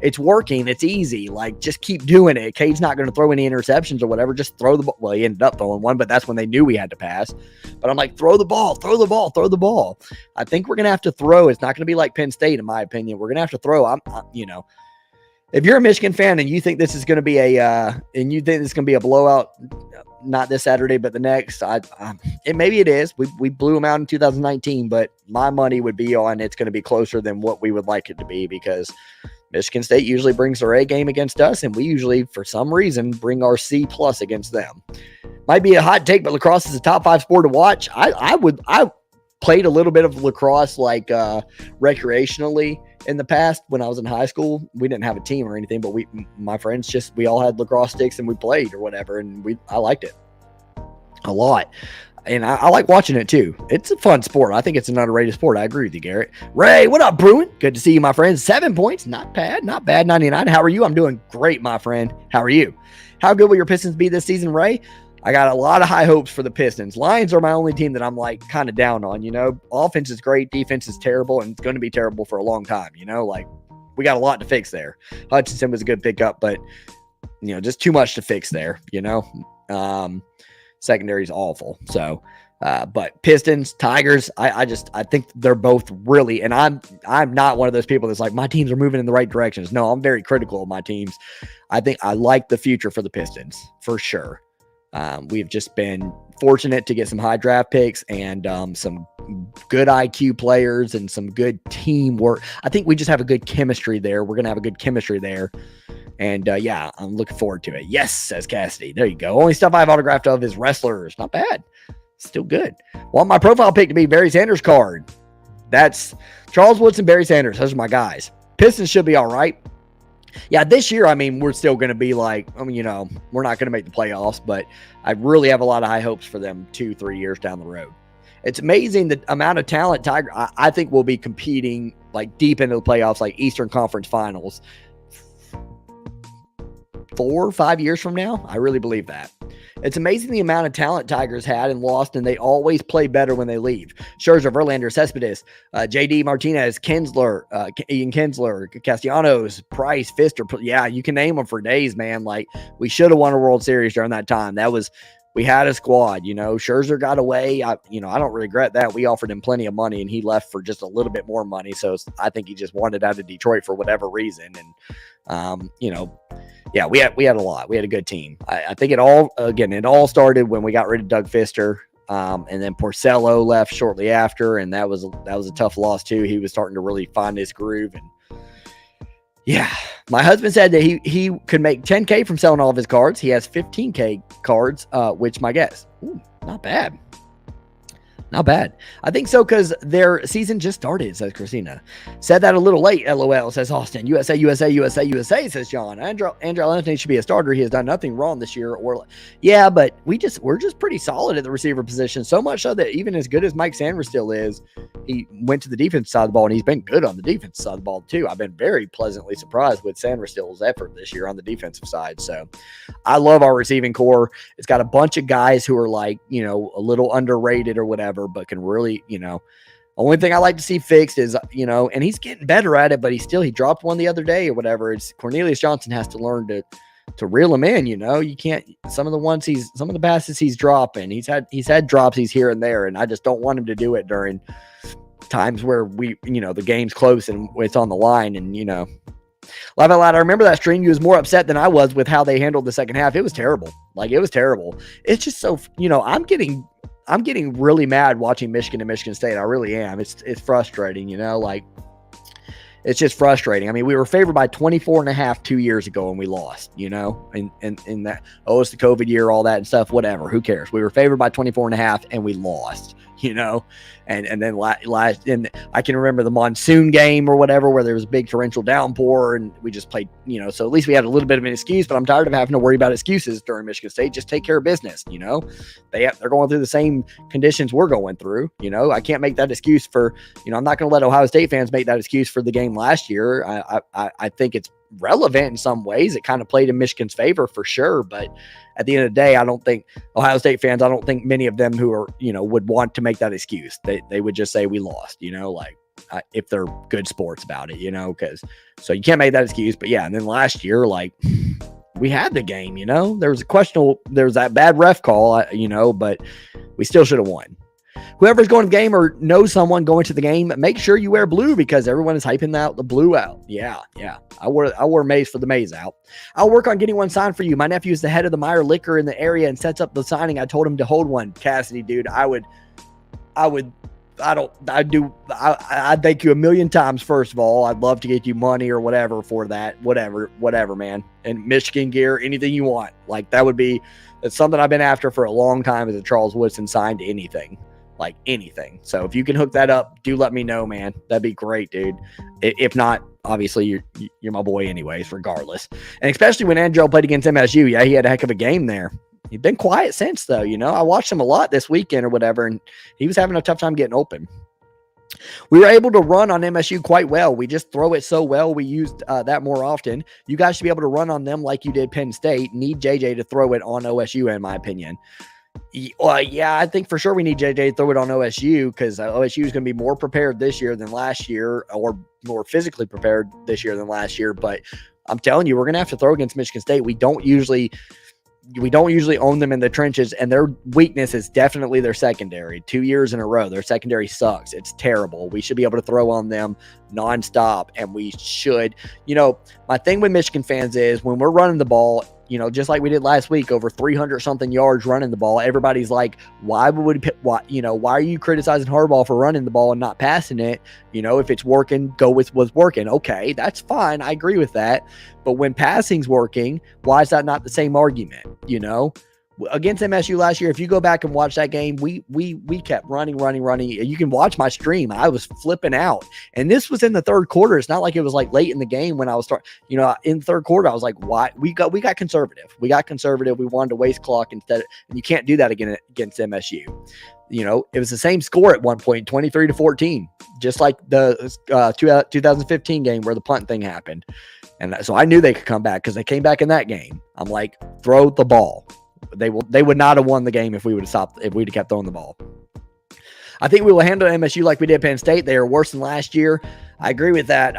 A: it's working. It's easy. Like, just keep doing it. Cade's not going to throw any interceptions or whatever. Just throw the ball. Well, he ended up throwing one, but that's when they knew we had to pass. But I'm like, throw the ball. I think we're going to have to throw. It's not going to be like Penn State, in my opinion. We're going to have to throw. If you're a Michigan fan and you think this is going to be a blowout, not this Saturday, but the next, maybe it is. We blew them out in 2019, but my money would be on it's going to be closer than what we would like it to be because Michigan State usually brings their A game against us, and we usually, for some reason, bring our C+ against them. Might be a hot take, but lacrosse is a top 5 sport to watch. I played a little bit of lacrosse like recreationally in the past when I was in high school. We didn't have a team or anything, but my friends we all had lacrosse sticks and we played or whatever. And I liked it a lot. And I like watching it too. It's a fun sport. I think it's an underrated sport. I agree with you, Garrett. Ray, what up, Bruin? Good to see you, my friend. 7 points. Not bad. 99. How are you? I'm doing great, my friend. How are you? How good will your Pistons be this season, Ray? I got a lot of high hopes for the Pistons. Lions are my only team that I'm like kind of down on, Offense is great. Defense is terrible, and it's going to be terrible for a long time, Like, we got a lot to fix there. Hutchinson was a good pickup, but, just too much to fix there, Secondary is awful. So, but Pistons, Tigers, I think they're both really, and I'm not one of those people that's like, my teams are moving in the right directions. No, I'm very critical of my teams. I think I like the future for the Pistons for sure. We've just been fortunate to get some high draft picks and some good IQ players and some good teamwork. I think we just have a good chemistry there. We're going to have a good chemistry there. And yeah, I'm looking forward to it. Yes, says Cassidy. There you go. Only stuff I've autographed of is wrestlers. Not bad. Still good. Want my profile pick to be Barry Sanders card. That's Charles Woodson, Barry Sanders. Those are my guys. Pistons should be all right. Yeah, this year, I mean, we're still going to be like, we're not going to make the playoffs, but I really have a lot of high hopes for them 2-3 years down the road. It's amazing the amount of talent Tiger. I think we'll be competing like deep into the playoffs, like Eastern Conference Finals, 4 or 5 years from now. I really believe that. It's amazing the amount of talent Tigers had and lost, and they always play better when they leave. Scherzer, Verlander, Cespedes, JD Martinez, Kinsler, Ian Kinsler, Castellanos, Price, Fister. Yeah, you can name them for days, man. Like, we should have won a World Series during that time. We had a squad, Scherzer got away. I don't regret that. We offered him plenty of money and he left for just a little bit more money. So I think he just wanted out of Detroit for whatever reason. And, yeah, we had a lot. We had a good team. I think it all started when we got rid of Doug Fister. And then Porcello left shortly after. And that was a tough loss too. He was starting to really find his groove. And yeah, my husband said that he could make $10K from selling all of his cards. He has $15K cards, which my guess, not bad. Not bad. I think so because their season just started, says Christina. Said that a little late, LOL, says Austin. USA, USA, USA, USA, says John. Andrew Anthony should be a starter. He has done nothing wrong this year. Yeah, but we're just pretty solid at the receiver position. So much so that even as good as Mike Sanders still is, he went to the defensive side of the ball, and he's been good on the defensive side of the ball, too. I've been very pleasantly surprised with Sanders still's effort this year on the defensive side. So I love our receiving core. It's got a bunch of guys who are like, a little underrated or whatever, but can really, only thing I like to see fixed is, and he's getting better at it, but he dropped one the other day or whatever. It's Cornelius Johnson has to learn to reel him in. You can't, some of the passes he's dropping, he's had drops, he's here and there. And I just don't want him to do it during times where the game's close and it's on the line. And, laugh out loud. I remember that stream. You was more upset than I was with how they handled the second half. It was terrible. It was terrible. It's just so, I'm getting really mad watching Michigan and Michigan State. I really am. It's frustrating, it's just frustrating. I mean, we were favored by 24.5 2 years ago and we lost, in that, it's the COVID year, all that and stuff, whatever. Who cares? We were favored by 24.5 and we lost, and then last, and I can remember the monsoon game or whatever, where there was a big torrential downpour and we just played, so at least we had a little bit of an excuse, but I'm tired of having to worry about excuses during Michigan State. Just take care of business. They're going through the same conditions we're going through. I can't make that excuse for, I'm not going to let Ohio State fans make that excuse for the game last year. I think it's relevant in some ways. It kind of played in Michigan's favor for sure, but at the end of the day, I don't think Ohio State fans, I don't think many of them who are, would want to make that excuse. They would just say we lost, if they're good sports about it, because so you can't make that excuse. But yeah, and then last year, we had the game, there was that bad ref call, but we still should have won. Whoever's going to the game or knows someone going to the game, make sure you wear blue because everyone is hyping out the blue out. Yeah. I wore maize for the maize out. I'll work on getting one signed for you. My nephew is the head of the Meyer Liquor in the area and sets up the signing. I told him to hold one. Cassidy, dude, I'd thank you a million times. First of all, I'd love to get you money or whatever for that. Whatever, man. And Michigan gear, anything you want. That's something I've been after for a long time as a Charles Woodson signed anything. Anything. So if you can hook that up, do let me know, man. That'd be great, dude. If not, obviously you're my boy anyways, regardless. And especially when Angel played against MSU. Yeah, he had a heck of a game there. He's been quiet since though, I watched him a lot this weekend or whatever, and he was having a tough time getting open. We were able to run on MSU quite well. We just throw it so well. We used that more often. You guys should be able to run on them like you did Penn State. Need JJ to throw it on OSU, in my opinion. Yeah, I think for sure we need JJ to throw it on OSU because OSU is going to be more prepared this year than last year, or more physically prepared this year than last year. But I'm telling you, we're going to have to throw against Michigan State. We don't usually own them in the trenches, and their weakness is definitely their secondary. 2 years in a row, their secondary sucks. It's terrible. We should be able to throw on them nonstop, and we should. My thing with Michigan fans is when we're running the ball, just like we did last week, over 300 something yards running the ball. Everybody's like, why are you criticizing Harbaugh for running the ball and not passing it? If it's working, go with what's working. Okay, that's fine. I agree with that. But when passing's working, why is that not the same argument? against MSU last year, if you go back and watch that game, we kept running. You can watch my stream. I was flipping out. And this was in the third quarter. It's not like it was like late in the game when I was in the third quarter, I was like, why? We got conservative. We wanted to waste clock and you can't do that again against MSU. It was the same score at one point, 23-14, just like the 2015 game where the punt thing happened. And so I knew they could come back because they came back in that game. I'm like, throw the ball. They would not have won the game if we would have stopped, if we'd have kept throwing the ball. I think we will handle MSU like we did Penn State. They are worse than last year. I agree with that.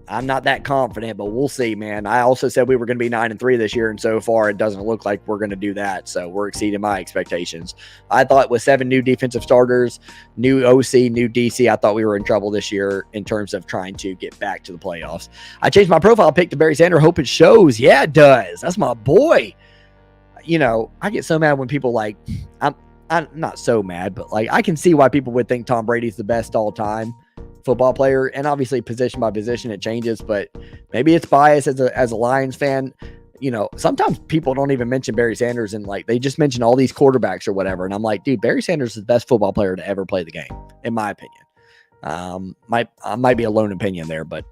A: I'm not that confident, but we'll see, man. I also said we were going to be 9-3 this year, and so far it doesn't look like we're going to do that. So we're exceeding my expectations. I thought with 7 new defensive starters, new OC, new DC, I thought we were in trouble this year in terms of trying to get back to the playoffs. I changed my profile pic to Barry Sanders. Hope it shows. Yeah, it does. That's my boy. I get so mad when people I'm not so mad, but I can see why people would think Tom Brady's the best all-time football player, and obviously position by position it changes, but maybe it's bias as a Lions fan. Sometimes people don't even mention Barry Sanders and they just mention all these quarterbacks or whatever, and I'm like, dude, Barry Sanders is the best football player to ever play the game, in my opinion. Might be a lone opinion there, but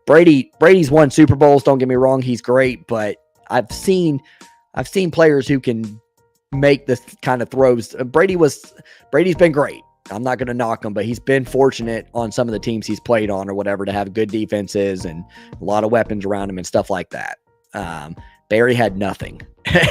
A: Brady's won Super Bowls, don't get me wrong, he's great, but I've seen players who can make this kind of throws. Brady's been great. I'm not going to knock him, but he's been fortunate on some of the teams he's played on or whatever to have good defenses and a lot of weapons around him and stuff like that. Barry had nothing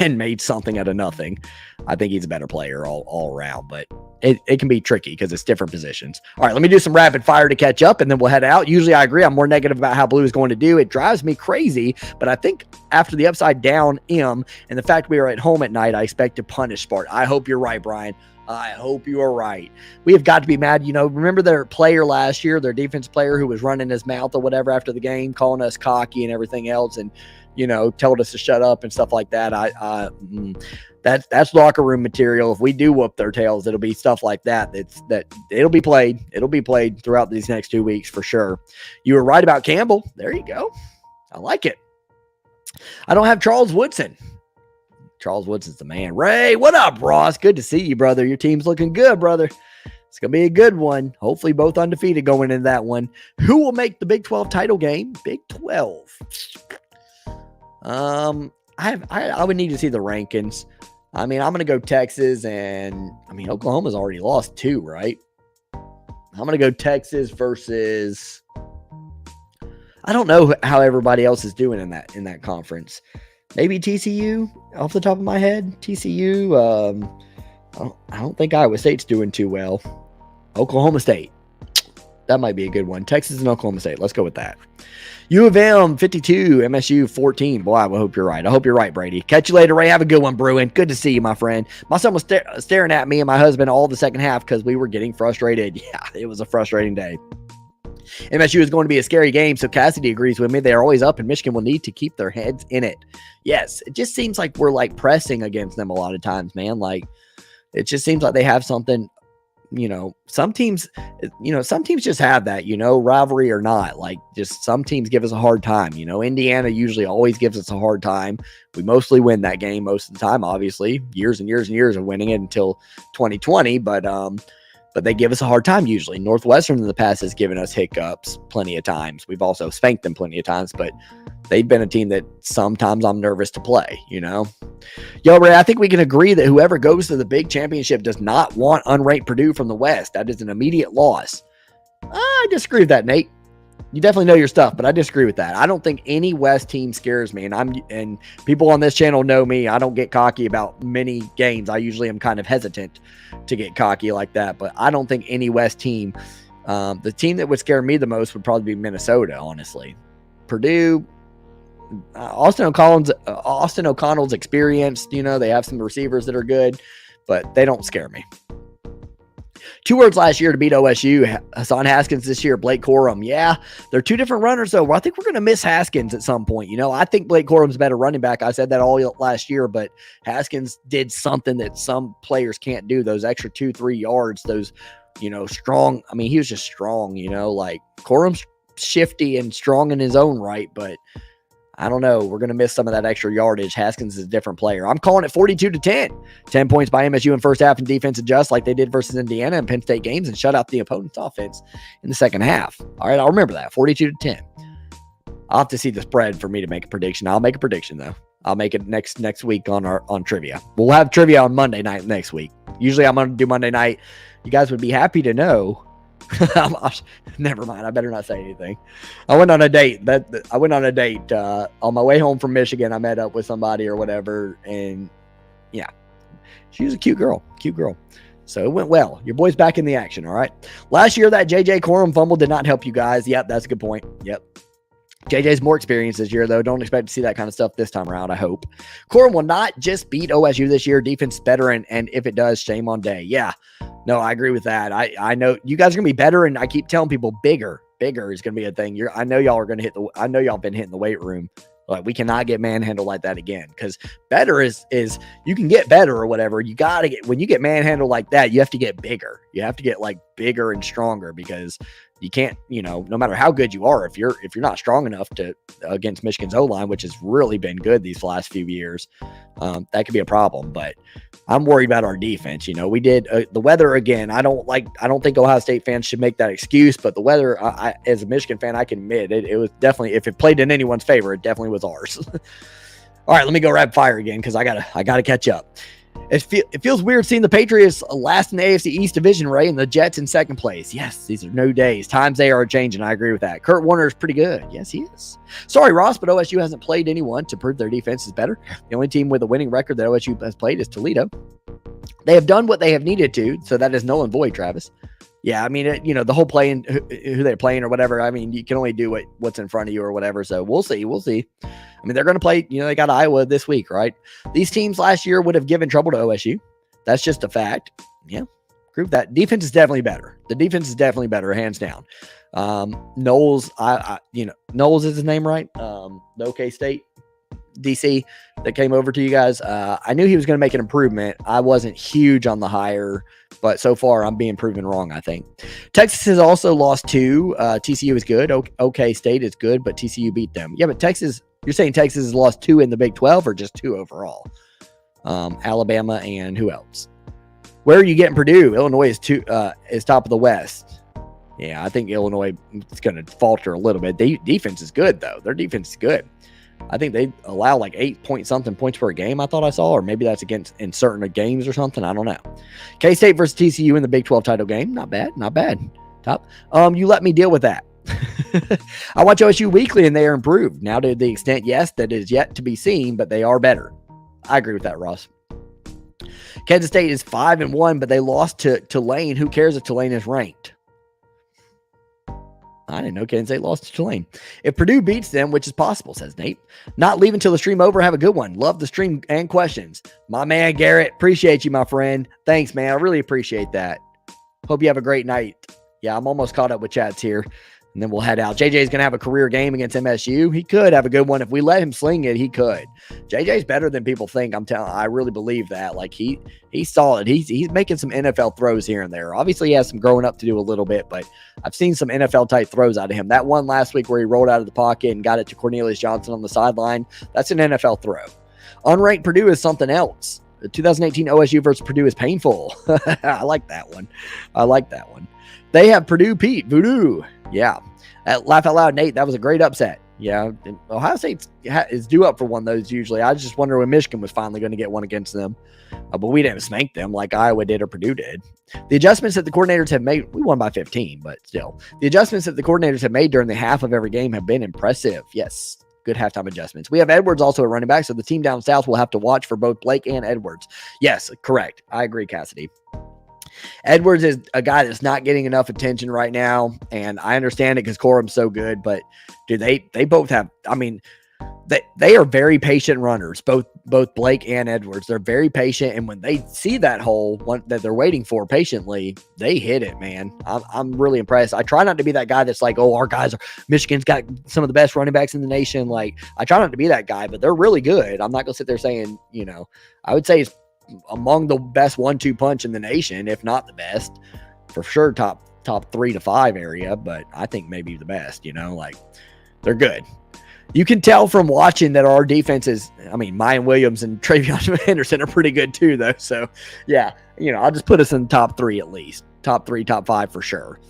A: and made something out of nothing. I think he's a better player all around, but it can be tricky because it's different positions. All right, let me do some rapid fire to catch up, and then we'll head out. Usually I agree. I'm more negative about how Blue is going to do. It drives me crazy, but I think after the upside down M and the fact we are at home at night, I expect to punish Sparta. I hope you're right, Brian. I hope you are right. We have got to be mad. Remember their player last year, their defense player who was running his mouth or whatever after the game, calling us cocky and everything else, and told us to shut up and stuff like that. That's locker room material. If we do whoop their tails, it'll be stuff like that. It'll be played. It'll be played throughout these next 2 weeks for sure. You were right about Campbell. There you go. I like it. I don't have Charles Woodson. Charles Woodson's the man. Ray, what up, Ross? Good to see you, brother. Your team's looking good, brother. It's going to be a good one. Hopefully both undefeated going into that one. Who will make the Big 12 title game? Big 12. I would need to see the rankings. I'm going to go Texas, and Oklahoma's already lost 2, right? I'm going to go Texas versus, I don't know how everybody else is doing in that conference. Maybe TCU off the top of my head. TCU. I don't think Iowa State's doing too well. Oklahoma State. That might be a good one. Texas and Oklahoma State. Let's go with that. U of M 52, MSU 14. Boy, I hope you're right. I hope you're right, Brady. Catch you later, Ray. Have a good one, Bruin. Good to see you, my friend. My son was staring at me and my husband all the second half because we were getting frustrated. Yeah, it was a frustrating day. MSU is going to be a scary game, so Cassidy agrees with me. They are always up, and Michigan will need to keep their heads in it. Yes, it just seems like we're pressing against them a lot of times, man. It just seems like they have something. Some teams just have that, rivalry or not. Just some teams give us a hard time. Indiana usually always gives us a hard time. We mostly win that game most of the time, obviously. Years and years and years of winning it until 2020, but they give us a hard time usually. Northwestern in the past has given us hiccups plenty of times. We've also spanked them plenty of times, but they've been a team that sometimes I'm nervous to play, Yo, Ray, I think we can agree that whoever goes to the big championship does not want unranked Purdue from the West. That is an immediate loss. I disagree with that, Nate. You definitely know your stuff, but I disagree with that. I don't think any West team scares me, and people on this channel know me. I don't get cocky about many games. I usually am kind of hesitant to get cocky like that, but I don't think any West team. The team that would scare me the most would probably be Minnesota, honestly. Purdue, Austin O'Connell's experienced. They have some receivers that are good, but they don't scare me. 2 words last year to beat OSU. Hassan Haskins this year, Blake Corum. Yeah, they're 2 different runners, though. I think we're going to miss Haskins at some point. I think Blake Corum's a better running back. I said that all last year, but Haskins did something that some players can't do. Those extra 2-3 yards, those, strong. He was just strong, Corum's shifty and strong in his own right, but I don't know. We're going to miss some of that extra yardage. Haskins is a different player. I'm calling it 42-10. 10 points by MSU in first half and defense adjust like they did versus Indiana and Penn State games and shut out the opponent's offense in the second half. All right, I'll remember that. 42-10. I'll have to see the spread for me to make a prediction. I'll make a prediction, though. I'll make it next week on trivia. We'll have trivia on Monday night next week. Usually I'm going to do Monday night. You guys would be happy to know. Never mind. I better not say anything. I went on a date. On my way home from Michigan. I met up with somebody or whatever, and yeah, she was a cute girl. So it went well. Your boy's back in the action. All right. Last year that JJ Corum fumble did not help you guys. Yep, that's a good point. Yep. JJ's more experienced this year, though. Don't expect to see that kind of stuff this time around, I hope. Corum will not just beat OSU this year. Defense is better, and if it does, shame on Day. Yeah. No, I agree with that. I know you guys are going to be better, and I keep telling people bigger is going to be a thing. I know y'all are going to I know y'all been hitting the weight room. Like, we cannot get manhandled like that again, because better is you can get better or whatever. You got to get, when you get manhandled like that, you have to get bigger. You have to get like bigger and stronger, because you can't, no matter how good you are, if you're not strong enough to against Michigan's O-line, which has really been good these last few years, that could be a problem. But I'm worried about our defense. We did the weather again. I don't think Ohio State fans should make that excuse, but the weather, I as a Michigan fan, I can admit it was definitely, if it played in anyone's favor, it definitely was ours. All right, let me go rapid fire again, because I gotta catch up. It feels weird seeing the Patriots last in the AFC East division, Ray, and the Jets in second place. Yes, these are new days. Times they are changing. I agree with that. Kurt Warner is pretty good. Yes, he is. Sorry, Ross, but OSU hasn't played anyone to prove their defense is better. The only team with a winning record that OSU has played is Toledo. They have done what they have needed to, so that is null and void, Travis. Yeah, I mean, the whole playing, who they're playing or whatever, I mean, you can only do what's in front of you or whatever, so we'll see. I mean, they're going to play, they got Iowa this week, right? These teams last year would have given trouble to OSU. That's just a fact. Yeah, prove that. Defense is definitely better. The defense is definitely better, hands down. Knowles, Knowles is his name, right? The OK State DC that came over to you guys. I knew he was going to make an improvement. I wasn't huge on the hire, but so far I'm being proven wrong, I think. Texas has also lost 2. TCU is good. OK State is good, but TCU beat them. Yeah, but Texas, you're saying Texas has lost 2 in the Big 12 or just 2 overall? Alabama and who else? Where are you getting Purdue? Illinois is top of the West. Yeah, I think Illinois is going to falter a little bit. Defense is good, though. Their defense is good. I think they allow like 8-point-something points per game, I thought I saw, or maybe that's against in certain games or something. I don't know. K-State versus TCU in the Big 12 title game. Not bad. Top. You let me deal with that. I watch OSU weekly and they are improved. Now to the extent, yes, that is yet to be seen, but they are better. I agree with that, Ross. Kansas State is 5-1, but they lost to Tulane. Who cares if Tulane is ranked? I didn't know Kansas State lost to Tulane. If Purdue beats them, which is possible, says Nate. Not leaving till the stream over. Have a good one. Love the stream and questions. My man, Garrett. Appreciate you, my friend. Thanks, man. I really appreciate that. Hope you have a great night. Yeah, I'm almost caught up with chats here. And then we'll head out. JJ is going to have a career game against MSU. He could have a good one. If we let him sling it, he could. JJ's better than people think. I really believe that. Like, he's solid. He's making some NFL throws here and there. Obviously, he has some growing up to do a little bit, but I've seen some NFL-type throws out of him. That one last week where he rolled out of the pocket and got it to Cornelius Johnson on the sideline, that's an NFL throw. Unranked Purdue is something else. The 2018 OSU versus Purdue is painful. I like that one. They have Purdue Pete Voodoo. Yeah. Laugh out loud, Nate. That was a great upset. Yeah. Ohio State is due up for one of those usually. I just wonder when Michigan was finally going to get one against them. But we didn't spank them like Iowa did or Purdue did. The adjustments that the coordinators have made, we won by 15, but still. The adjustments that the coordinators have made during the half of every game have been impressive. Yes. Good halftime adjustments. We have Edwards also at running back, so the team down south will have to watch for both Blake and Edwards. Yes, correct. I agree, Cassidy. Edwards is a guy that's not getting enough attention right now, and I understand it because Corum's so good, but dude, they both have, I mean, they are very patient runners, both Blake and Edwards. They're very patient, and when they see that hole that they're waiting for patiently, they hit it, man. I'm really impressed. I try not to be that guy that's like, oh, our guys are, Michigan's got some of the best running backs in the nation. Like, I try not to be that guy, but they're really good. I'm not going to sit there saying, I would say it's among the best 1-2 punch in the nation, if not the best, for sure. Top 3 to 5 area, but I think maybe the best, like, they're good. You can tell from watching that our defense is, I mean, Mayan Williams and Travion Henderson are pretty good too, though. So, yeah, I'll just put us in the top 3 at least. Top 3, top 5 for sure.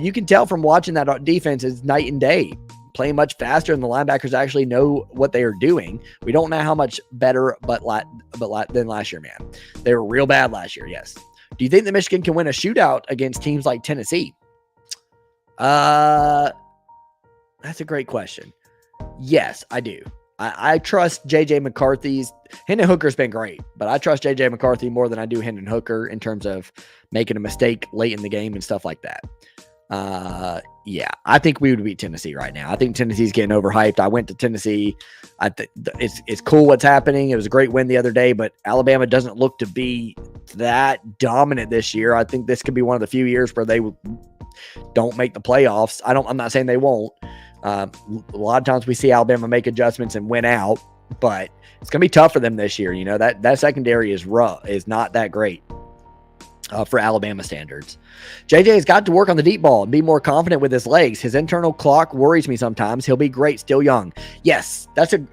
A: You can tell from watching that our defense is night and day, playing much faster, and the linebackers actually know what they are doing. We don't know how much better than last year, man. They were real bad last year, yes. Do you think that Michigan can win a shootout against teams like Tennessee? That's a great question. Yes, I do. I trust J.J. McCarthy's. Hendon Hooker's been great, but I trust J.J. McCarthy more than I do Hendon Hooker in terms of making a mistake late in the game and stuff like that. Yeah, I think we would beat Tennessee right now. I think Tennessee's getting overhyped. I went to Tennessee. I think it's cool what's happening. It was a great win the other day, but Alabama doesn't look to be that dominant this year. I think this could be one of the few years where they don't make the playoffs. I'm not saying they won't. A lot of times we see Alabama make adjustments and win out, but it's going to be tough for them this year. That secondary is not that great for Alabama standards. JJ has got to work on the deep ball and be more confident with his legs. His internal clock worries me sometimes. He'll be great, still young. Yes, that's a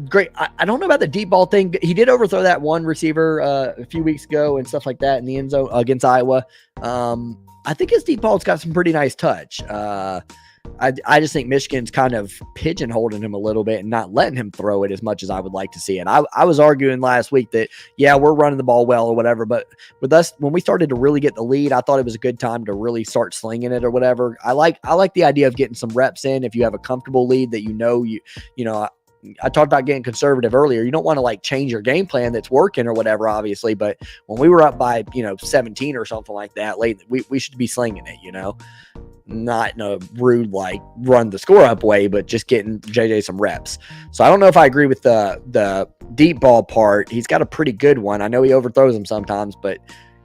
A: great. I don't know about the deep ball thing. He did overthrow that one receiver a few weeks ago and stuff like that in the end zone against Iowa. I think his deep ball's got some pretty nice touch. I just think Michigan's kind of pigeonholing him a little bit and not letting him throw it as much as I would like to see it. I was arguing last week that, yeah, we're running the ball well or whatever, but with us, when we started to really get the lead, I thought it was a good time to really start slinging it or whatever. I like the idea of getting some reps in if you have a comfortable lead that I talked about getting conservative earlier. You don't want to like change your game plan that's working or whatever, obviously. But when we were up by, 17 or something like that late, we should be slinging it, not in a rude, like run the score up way, but just getting JJ some reps. So I don't know if I agree with the deep ball part. He's got a pretty good one. I know he overthrows them sometimes, but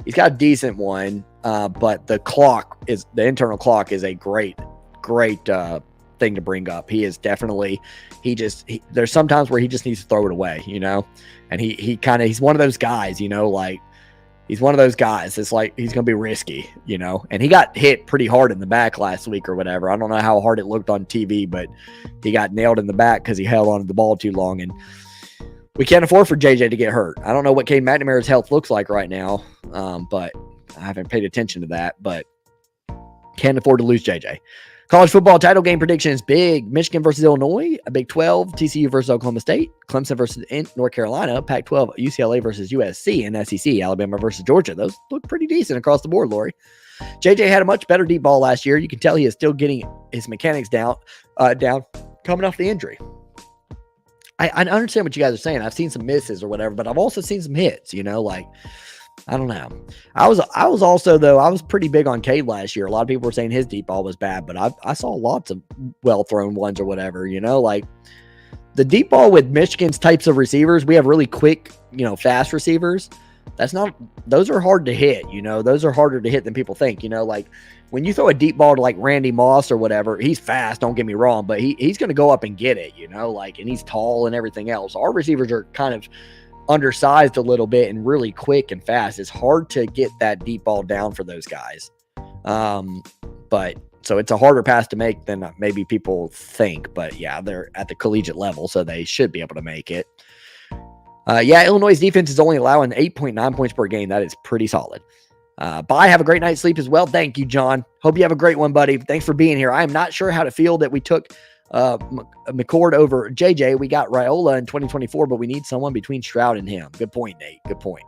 A: he's got a decent one. But the internal clock is a great thing to bring up. He is definitely, there's sometimes where he just needs to throw it away, and he's one of those guys, he's one of those guys that's like, he's going to be risky, and he got hit pretty hard in the back last week or whatever. I don't know how hard it looked on TV, but he got nailed in the back because he held onto the ball too long, and we can't afford for JJ to get hurt. I don't know what Cade McNamara's health looks like right now, but I haven't paid attention to that, but can't afford to lose JJ. College football title game predictions: big Michigan versus Illinois, a Big 12, TCU versus Oklahoma State, Clemson versus North Carolina, Pac-12, UCLA versus USC, and SEC, Alabama versus Georgia. Those look pretty decent across the board, Lori. JJ had a much better deep ball last year. You can tell he is still getting his mechanics down coming off the injury. I understand what you guys are saying. I've seen some misses or whatever, but I've also seen some hits, I don't know. I was also, though, I was pretty big on Cade last year. A lot of people were saying his deep ball was bad, but I saw lots of well-thrown ones or whatever, like the deep ball with Michigan's types of receivers. We have really quick, fast receivers. Those are hard to hit, those are harder to hit than people think, like when you throw a deep ball to like Randy Moss or whatever, he's fast, don't get me wrong, but he's going to go up and get it, and he's tall and everything else. Our receivers are kind of undersized a little bit and really quick and fast. It's hard to get that deep ball down for those guys. But so it's a harder pass to make than maybe people think, but yeah, they're at the collegiate level, so they should be able to make it. Illinois' defense is only allowing 8.9 points per game. That is pretty solid. Bye. Have a great night's sleep as well. Thank you, John. Hope you have a great one, buddy. Thanks for being here. I am not sure how to feel that we took McCord over JJ. We got Raiola in 2024, but we need someone between Stroud and him. Good point, Nate. Good point.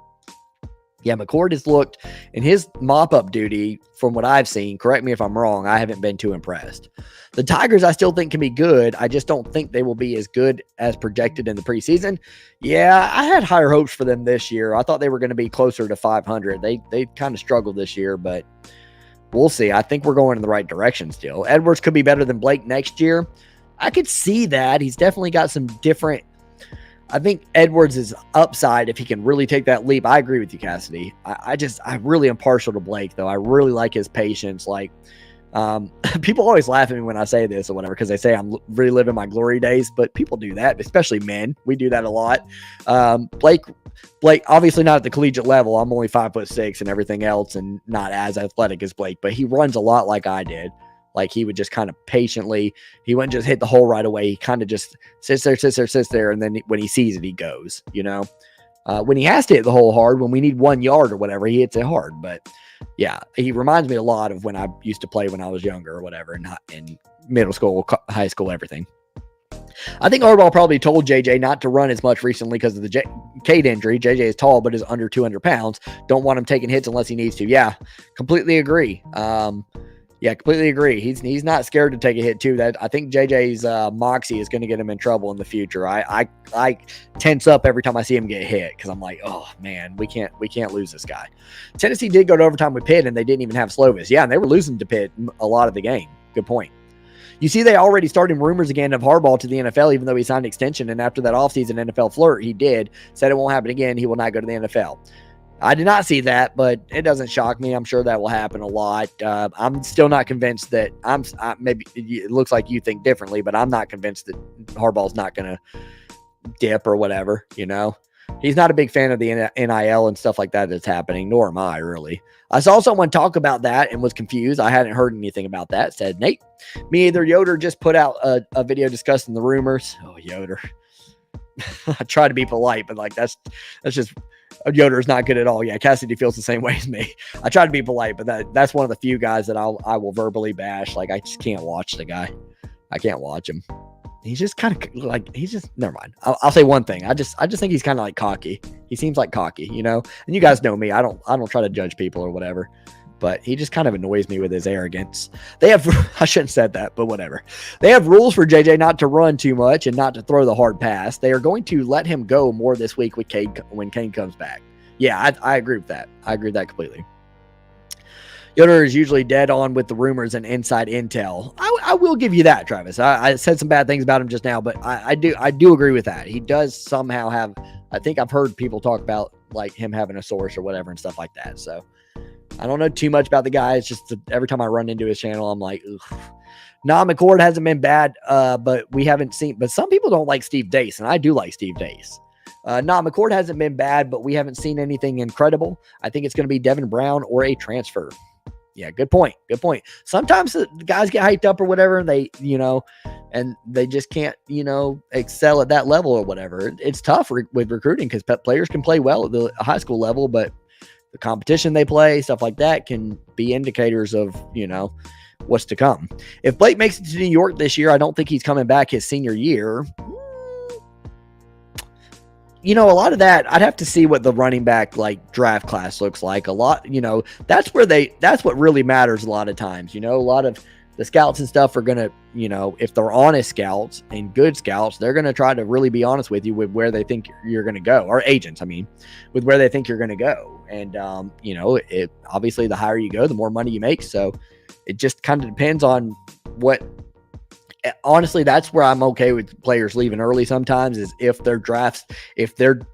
A: Yeah, McCord has looked in his mop-up duty, from what I've seen, correct me if I'm wrong, I haven't been too impressed. The Tigers I still think can be good. I just don't think they will be as good as projected in the preseason. Yeah, I had higher hopes for them this year. I thought they were going to be closer to 500. They kind of struggled this year, but we'll see. I think we're going in the right direction still. Edwards could be better than Blake next year. I could see that. He's definitely got some different. I think Edwards is upside if he can really take that leap. I agree with you, Cassidy. I really am partial to Blake, though. I really like his patience. Like, people always laugh at me when I say this or whatever, because they say I'm really living my glory days, but people do that, especially men. We do that a lot. Blake, obviously not at the collegiate level. I'm only 5'6" and everything else, and not as athletic as Blake, but he runs a lot like I did. Like he would just kind of patiently, he wouldn't just hit the hole right away. He kind of just sits there. And then when he sees it, he goes, when he has to hit the hole hard, when we need 1 yard or whatever, he hits it hard. But yeah, he reminds me a lot of when I used to play when I was younger or whatever, in middle school, high school, everything. I think Harbaugh probably told JJ not to run as much recently because of the Cade injury. JJ is tall, but is under 200 pounds. Don't want him taking hits unless he needs to. Yeah, completely agree. Completely agree. He's not scared to take a hit too. That I think JJ's moxie is going to get him in trouble in the future. I tense up every time I see him get hit because I'm like, oh man, we can't lose this guy. Tennessee did go to overtime with Pitt, and they didn't even have Slovis. Yeah, and they were losing to Pitt a lot of the game. Good point. You see, they already started rumors again of Harbaugh to the NFL, even though he signed an extension. And after that offseason NFL flirt, he said it won't happen again. He will not go to the NFL. I did not see that, but it doesn't shock me. I'm sure that will happen a lot. I'm still not convinced that maybe it looks like you think differently, but I'm not convinced that Harbaugh's not going to dip or whatever, He's not a big fan of the NIL and stuff like that that's happening, nor am I, really. I saw someone talk about that and was confused. I hadn't heard anything about that. Said, Nate, me either. Yoder just put out a video discussing the rumors. Oh, Yoder. I try to be polite, but that's just Yoder is not good at all. Yeah, Cassidy feels the same way as me. I try to be polite, but that's one of the few guys that I will verbally bash. I just can't watch the guy. I can't watch him. He's just kind of never mind. I'll say one thing. I just think he's kind of like cocky. He seems like cocky, and you guys know me. I don't try to judge people or whatever, but he just kind of annoys me with his arrogance. I shouldn't have said that, but whatever. They have rules for JJ not to run too much and not to throw the hard pass. They are going to let him go more this week with Cade when Cade comes back. Yeah, I agree with that. I agree with that completely. Yoder is usually dead on with the rumors and inside intel. I will give you that, Travis. I said some bad things about him just now, but I do agree with that. He does somehow have, I think I've heard people talk about like him having a source or whatever and stuff like that. So I don't know too much about the guy. It's just every time I run into his channel, I'm like, ugh. McCord hasn't been bad, but we haven't seen, but some people don't like Steve Dace, and I do like Steve Dace. McCord hasn't been bad, but we haven't seen anything incredible. I think it's going to be Devin Brown or a transfer. Yeah, good point. Good point. Sometimes the guys get hyped up or whatever, and they, and they just can't, excel at that level or whatever. It's tough with recruiting because players can play well at the high school level, but the competition they play, stuff like that, can be indicators of, what's to come. If Blake makes it to New York this year, I don't think he's coming back his senior year. A lot of that, I'd have to see what the running back draft class looks like. A lot, that's what really matters a lot of times. A lot of the scouts and stuff are going to, if they're honest scouts and good scouts, they're going to try to really be honest with you with where they think you're going to go, or agents, with where they think you're going to go. And, it obviously the higher you go, the more money you make. So it just kind of depends on what. Honestly, that's where I'm okay with players leaving early sometimes, is if their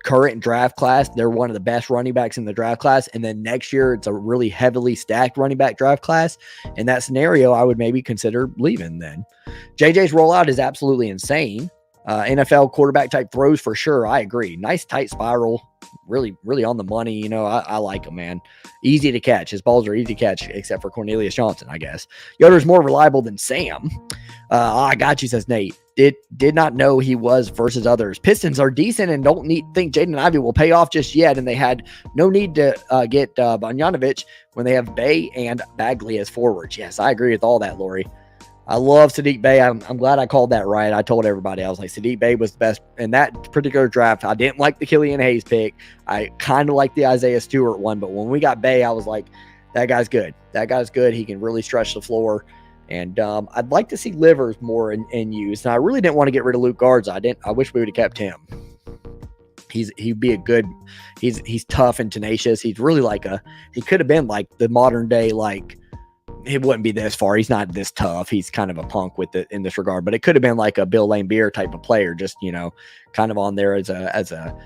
A: current draft class, they're one of the best running backs in the draft class. And then next year, it's a really heavily stacked running back draft class. In that scenario, I would maybe consider leaving then. JJ's rollout is absolutely insane. NFL quarterback type throws for sure. I agree. Nice tight spiral. Really, really on the money. I like him, man. Easy to catch. His balls are easy to catch, except for Cornelius Johnson, I guess. Yoder's more reliable than Sam. I got you, says Nate. Did not know he was versus others. Pistons are decent and don't think Jaden Ivey will pay off just yet, and they had no need to get Bogdanovic when they have Bay and Bagley as forwards. Yes, I agree with all that, Lori. I love Sadiq Bey. I'm glad I called that right. I told everybody. I was like, Sadiq Bey was the best in that particular draft. I didn't like the Killian Hayes pick. I kind of liked the Isaiah Stewart one, but when we got Bey, I was like, that guy's good. That guy's good. He can really stretch the floor. And I'd like to see Livers more in use. And I really didn't want to get rid of Luke Garza. I wish we would have kept him. He'd be a good. He's tough and tenacious. He's really he could have been like the modern day It wouldn't be this far. He's not this tough. He's kind of a punk with it in this regard. But it could have been like a Bill Laimbeer type of player, just kind of on there as a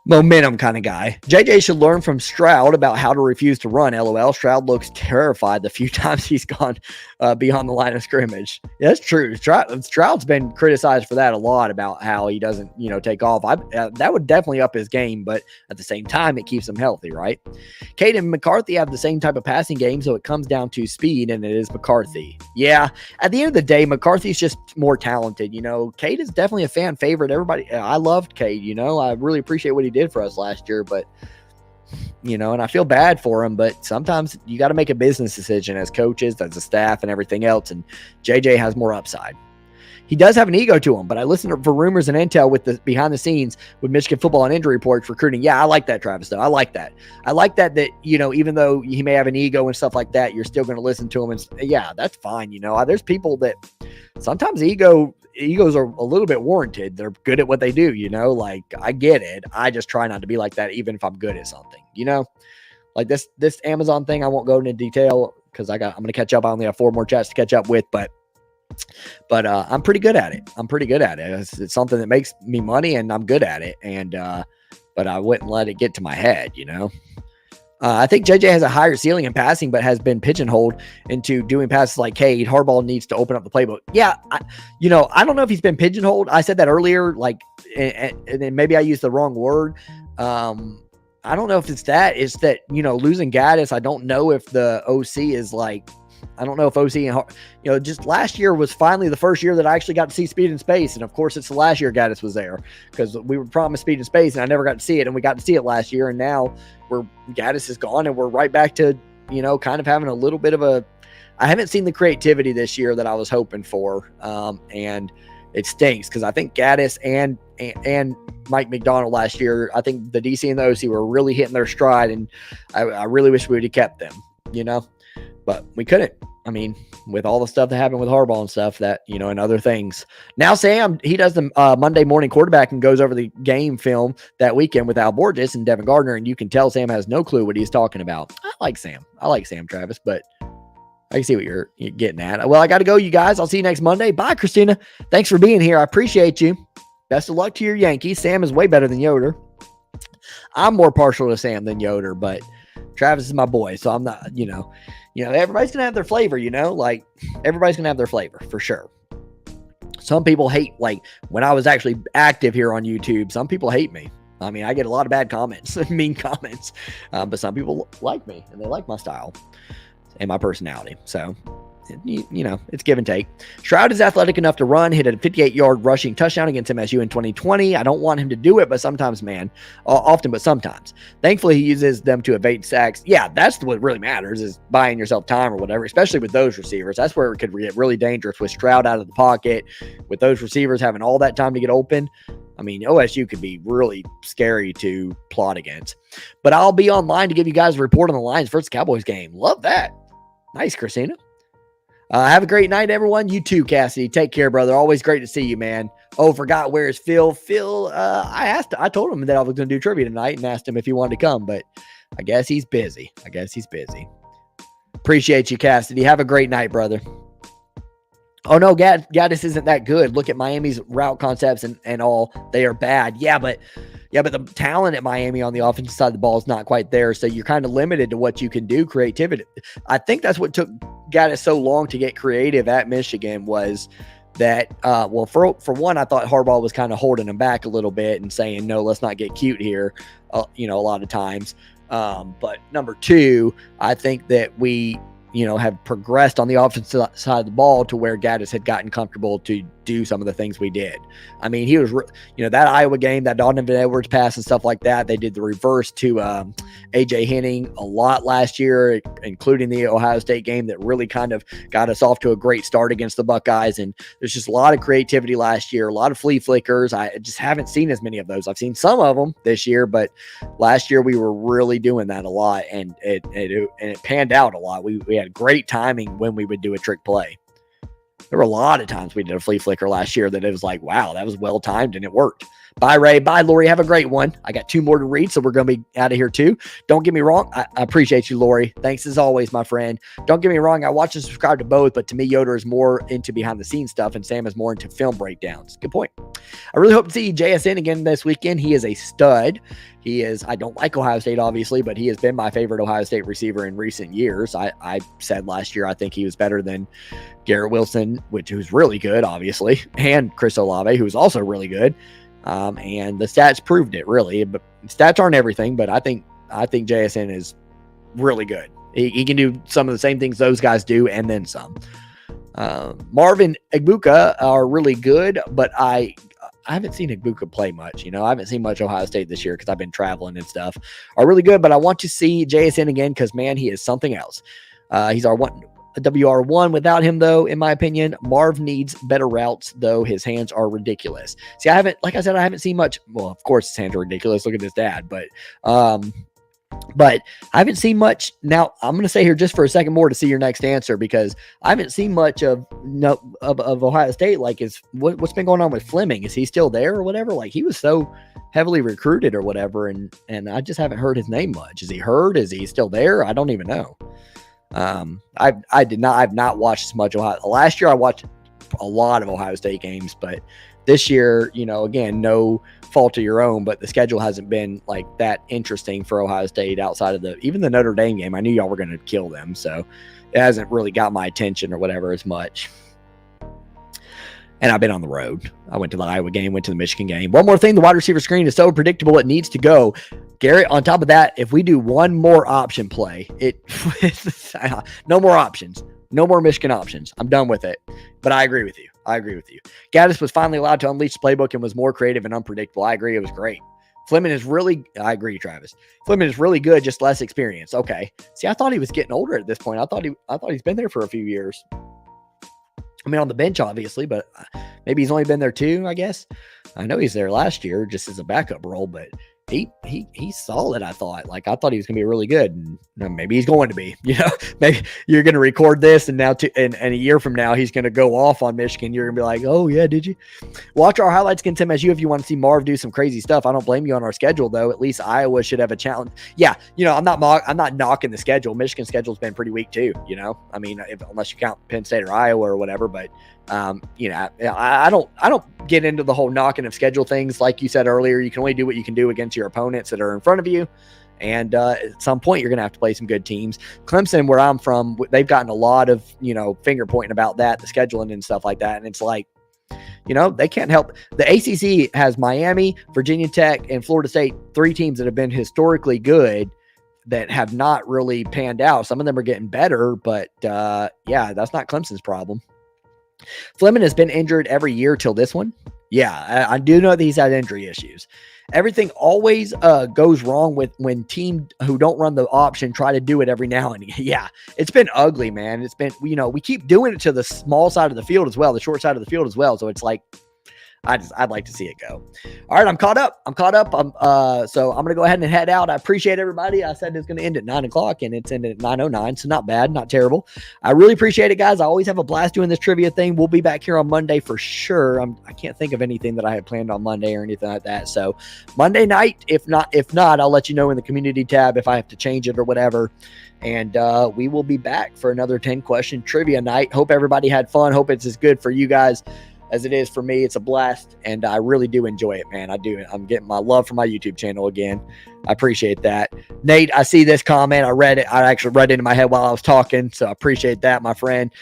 A: momentum kind of guy. JJ should learn from Stroud about how to refuse to run. LOL. Stroud looks terrified the few times he's gone beyond the line of scrimmage. Yeah, that's true. Stroud's been criticized for that a lot about how he doesn't, take off. That would definitely up his game, but at the same time, it keeps him healthy, right? Cade and McCarthy have the same type of passing game, so it comes down to speed, and it is McCarthy. Yeah, at the end of the day, McCarthy's just more talented. Cade is definitely a fan favorite. Everybody, I loved Cade. I really appreciate what he did for us last year, but and I feel bad for him, but sometimes you got to make a business decision as coaches, as a staff, and everything else. And JJ has more upside. He does have an ego to him, but I listen for rumors and intel with the behind the scenes with Michigan football and injury reports, recruiting. Yeah, I like that, Travis, though. I like that. I like that, even though he may have an ego and stuff like that, you're still going to listen to him. And yeah, that's fine. There's people that sometimes egos are a little bit warranted. They're good at what they do, like I get it. I just try not to be like that, even if I'm good at something, like this Amazon thing. I won't go into detail because I'm going to catch up. I only have 4 more chats to catch up with, but I'm pretty good at it. It's something that makes me money and I'm good at it. And, but I wouldn't let it get to my head, I think JJ has a higher ceiling in passing, but has been pigeonholed into doing passes like Cade. Harbaugh needs to open up the playbook. Yeah. I don't know if he's been pigeonholed. I said that earlier, and then maybe I used the wrong word. I don't know if it's that. It's that, losing Gaddis. I don't know if the OC is I don't know if OC and, just last year was finally the first year that I actually got to see speed and space. And of course, it's the last year Gaddis was there because we were promised speed and space and I never got to see it. And we got to see it last year. And now Gaddis is gone and we're right back to, kind of having a little bit of I haven't seen the creativity this year that I was hoping for. And it stinks because I think Gaddis and Mike McDonald last year, I think the DC and the OC were really hitting their stride. And I really wish we would have kept them, but we couldn't. I mean, with all the stuff that happened with Harbaugh and stuff that, and other things. Now, Sam, he does the Monday morning quarterback and goes over the game film that weekend with Al Borges and Devin Gardner. And you can tell Sam has no clue what he's talking about. I like Sam, Travis, but I can see what you're getting at. Well, I got to go, you guys. I'll see you next Monday. Bye, Christina. Thanks for being here. I appreciate you. Best of luck to your Yankees. Sam is way better than Yoder. I'm more partial to Sam than Yoder, but Travis is my boy. So I'm not, everybody's going to have their flavor, everybody's going to have their flavor for sure. Some people hate, when I was actually active here on YouTube, some people hate me. I mean, I get a lot of bad comments, mean comments, but some people like me and they like my style and my personality. So, it's give and take. Stroud is athletic enough to run, hit a 58-yard rushing touchdown against MSU in 2020. I don't want him to do it, but sometimes, often, but sometimes. Thankfully, he uses them to evade sacks. Yeah, that's what really matters is buying yourself time or whatever, especially with those receivers. That's where it could get really dangerous with Stroud out of the pocket, with those receivers having all that time to get open. I mean, OSU could be really scary to plot against. But I'll be online to give you guys a report on the Lions versus Cowboys game. Love that. Nice, Christina. Have a great night, everyone. You too, Cassidy. Take care, brother. Always great to see you, man. Oh, forgot where's Phil? Phil, I told him that I was going to do trivia tonight and asked him if he wanted to come, but I guess he's busy. Appreciate you, Cassidy. Have a great night, brother. Oh, no, Gaddis isn't that good. Look at Miami's route concepts and all. They are bad. Yeah, but the talent at Miami on the offensive side of the ball is not quite there. So you're kind of limited to what you can do, creativity. I think that's what took Gaddis so long to get creative at Michigan was that, for one, I thought Harbaugh was kind of holding him back a little bit and saying, no, let's not get cute here, a lot of times. But number two, I think that we, have progressed on the offensive side of the ball to where Gaddis had gotten comfortable to do some of the things we did. I mean, he was, that Iowa game, that Donovan Edwards pass and stuff like that. They did the reverse to AJ Henning a lot last year, including the Ohio State game that really kind of got us off to a great start against the Buckeyes. And there's just a lot of creativity last year, a lot of flea flickers. I just haven't seen as many of those. I've seen some of them this year, but last year we were really doing that a lot, and it panned out a lot. We had great timing when we would do a trick play. There were a lot of times we did a flea flicker last year that it was like, wow, that was well timed and it worked. Bye, Ray. Bye, Lori. Have a great one. I got 2 more to read, so we're going to be out of here too. Don't get me wrong. I appreciate you, Lori. Thanks as always, my friend. Don't get me wrong. I watch and subscribe to both, but to me, Yoder is more into behind the scenes stuff and Sam is more into film breakdowns. Good point. I really hope to see JSN again this weekend. He is a stud. He is, I don't like Ohio State, obviously, but he has been my favorite Ohio State receiver in recent years. I said last year I think he was better than Garrett Wilson, who's really good, obviously, and Chris Olave, who's also really good. And the stats proved it, really. But stats aren't everything, but I think JSN is really good. He can do some of the same things those guys do and then some. Marvin Egbuka are really good, but I haven't seen Egbuka play much. I haven't seen much Ohio State this year because I've been traveling and stuff. Are really good, but I want to see JSN again because, man, he is something else. He's our WR1 without him, though, in my opinion. Marv needs better routes, though. His hands are ridiculous. See, I haven't seen much. Well, of course, his hands are ridiculous. Look at his dad. But I haven't seen much. Now, I'm going to stay here just for a second more to see your next answer because I haven't seen much of Ohio State. Like, what's been going on with Fleming? Is he still there or whatever? Like, he was so heavily recruited or whatever, and I just haven't heard his name much. Is he hurt? Is he still there? I don't even know. I've not watched as much Ohio. Last year I watched a lot of Ohio State games, but this year, again, no fault of your own, but the schedule hasn't been like that interesting for Ohio State outside of even the Notre Dame game. I knew y'all were going to kill them, so it hasn't really got my attention or whatever as much. And I've been on the road. I went to the Iowa game, went to the Michigan game. One more thing, the wide receiver screen is so predictable it needs to go. Garrett, on top of that, if we do one more option play, no more options. No more Michigan options. I'm done with it. But I agree with you. Gaddis was finally allowed to unleash the playbook and was more creative and unpredictable. I agree. It was great. I agree, Travis. Fleming is really good, just less experience. Okay. See, I thought he was getting older at this point. I thought he's been there for a few years. I mean, on the bench, obviously, but maybe he's only been there 2, I guess. I know he's there last year just as a backup role, but he's solid, I thought. Like, I thought he was going to be really good, and maybe he's going to be. Maybe you're going to record this, and now and a year from now, he's going to go off on Michigan. You're going to be like, oh, yeah, did you? Watch our highlights against MSU if you want to see Marv do some crazy stuff. I don't blame you on our schedule, though. At least Iowa should have a challenge. Yeah, I'm not knocking the schedule. Michigan's schedule's been pretty weak, too, I mean, unless you count Penn State or Iowa or whatever, but I don't get into the whole knocking of schedule things. Like you said earlier, you can only do what you can do against your opponents that are in front of you. And at some point, you're going to have to play some good teams. Clemson, where I'm from, they've gotten a lot of, finger pointing about that, the scheduling and stuff like that. And it's like, they can't help. The ACC has Miami, Virginia Tech, and Florida State, 3 teams that have been historically good that have not really panned out. Some of them are getting better, but that's not Clemson's problem. Fleming has been injured every year till this one. Yeah, I do know that he's had injury issues. Everything always goes wrong when teams who don't run the option try to do it every now and again. Yeah, it's been ugly, man. It's been, we keep doing it to the small side of the field as well, the short side of the field as well. So it's like, I'd like to see it go. All right, I'm caught up. So I'm going to go ahead and head out. I appreciate everybody. I said it's going to end at 9:00 and it's ended at 9:09. So not bad, not terrible. I really appreciate it, guys. I always have a blast doing this trivia thing. We'll be back here on Monday for sure. I can't think of anything that I had planned on Monday or anything like that. So Monday night, if not, I'll let you know in the community tab if I have to change it or whatever. And we will be back for another 10-question trivia night. Hope everybody had fun. Hope it's as good for you guys as it is for me. It's a blast, and I really do enjoy it, man. I do. I'm getting my love for my YouTube channel again. I appreciate that. Nate, I see this comment. I read it. I actually read it in my head while I was talking, so I appreciate that, my friend.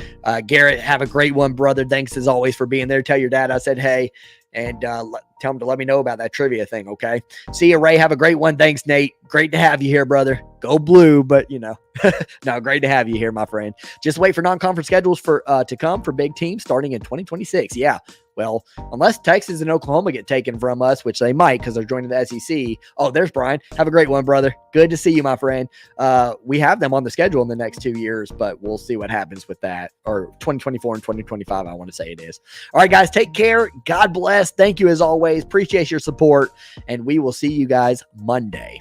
A: Garrett, have a great one, brother. Thanks as always for being there. Tell your dad I said hey, and tell him to let me know about that trivia thing, okay? See you, Ray. Have a great one. Thanks, Nate. Great to have you here, brother. Go blue, but no, great to have you here, my friend. Just wait for non-conference schedules to come for big teams starting in 2026. Yeah, well, unless Texas and Oklahoma get taken from us, which they might because they're joining the SEC. Oh, there's Brian. Have a great one, brother. Good to see you, my friend. We have them on the schedule in the next 2 years, but we'll see what happens with that. Or 2024 and 2025, I want to say it is. All right, guys, take care. God bless. Thank you as always. Appreciate your support, and we will see you guys Monday.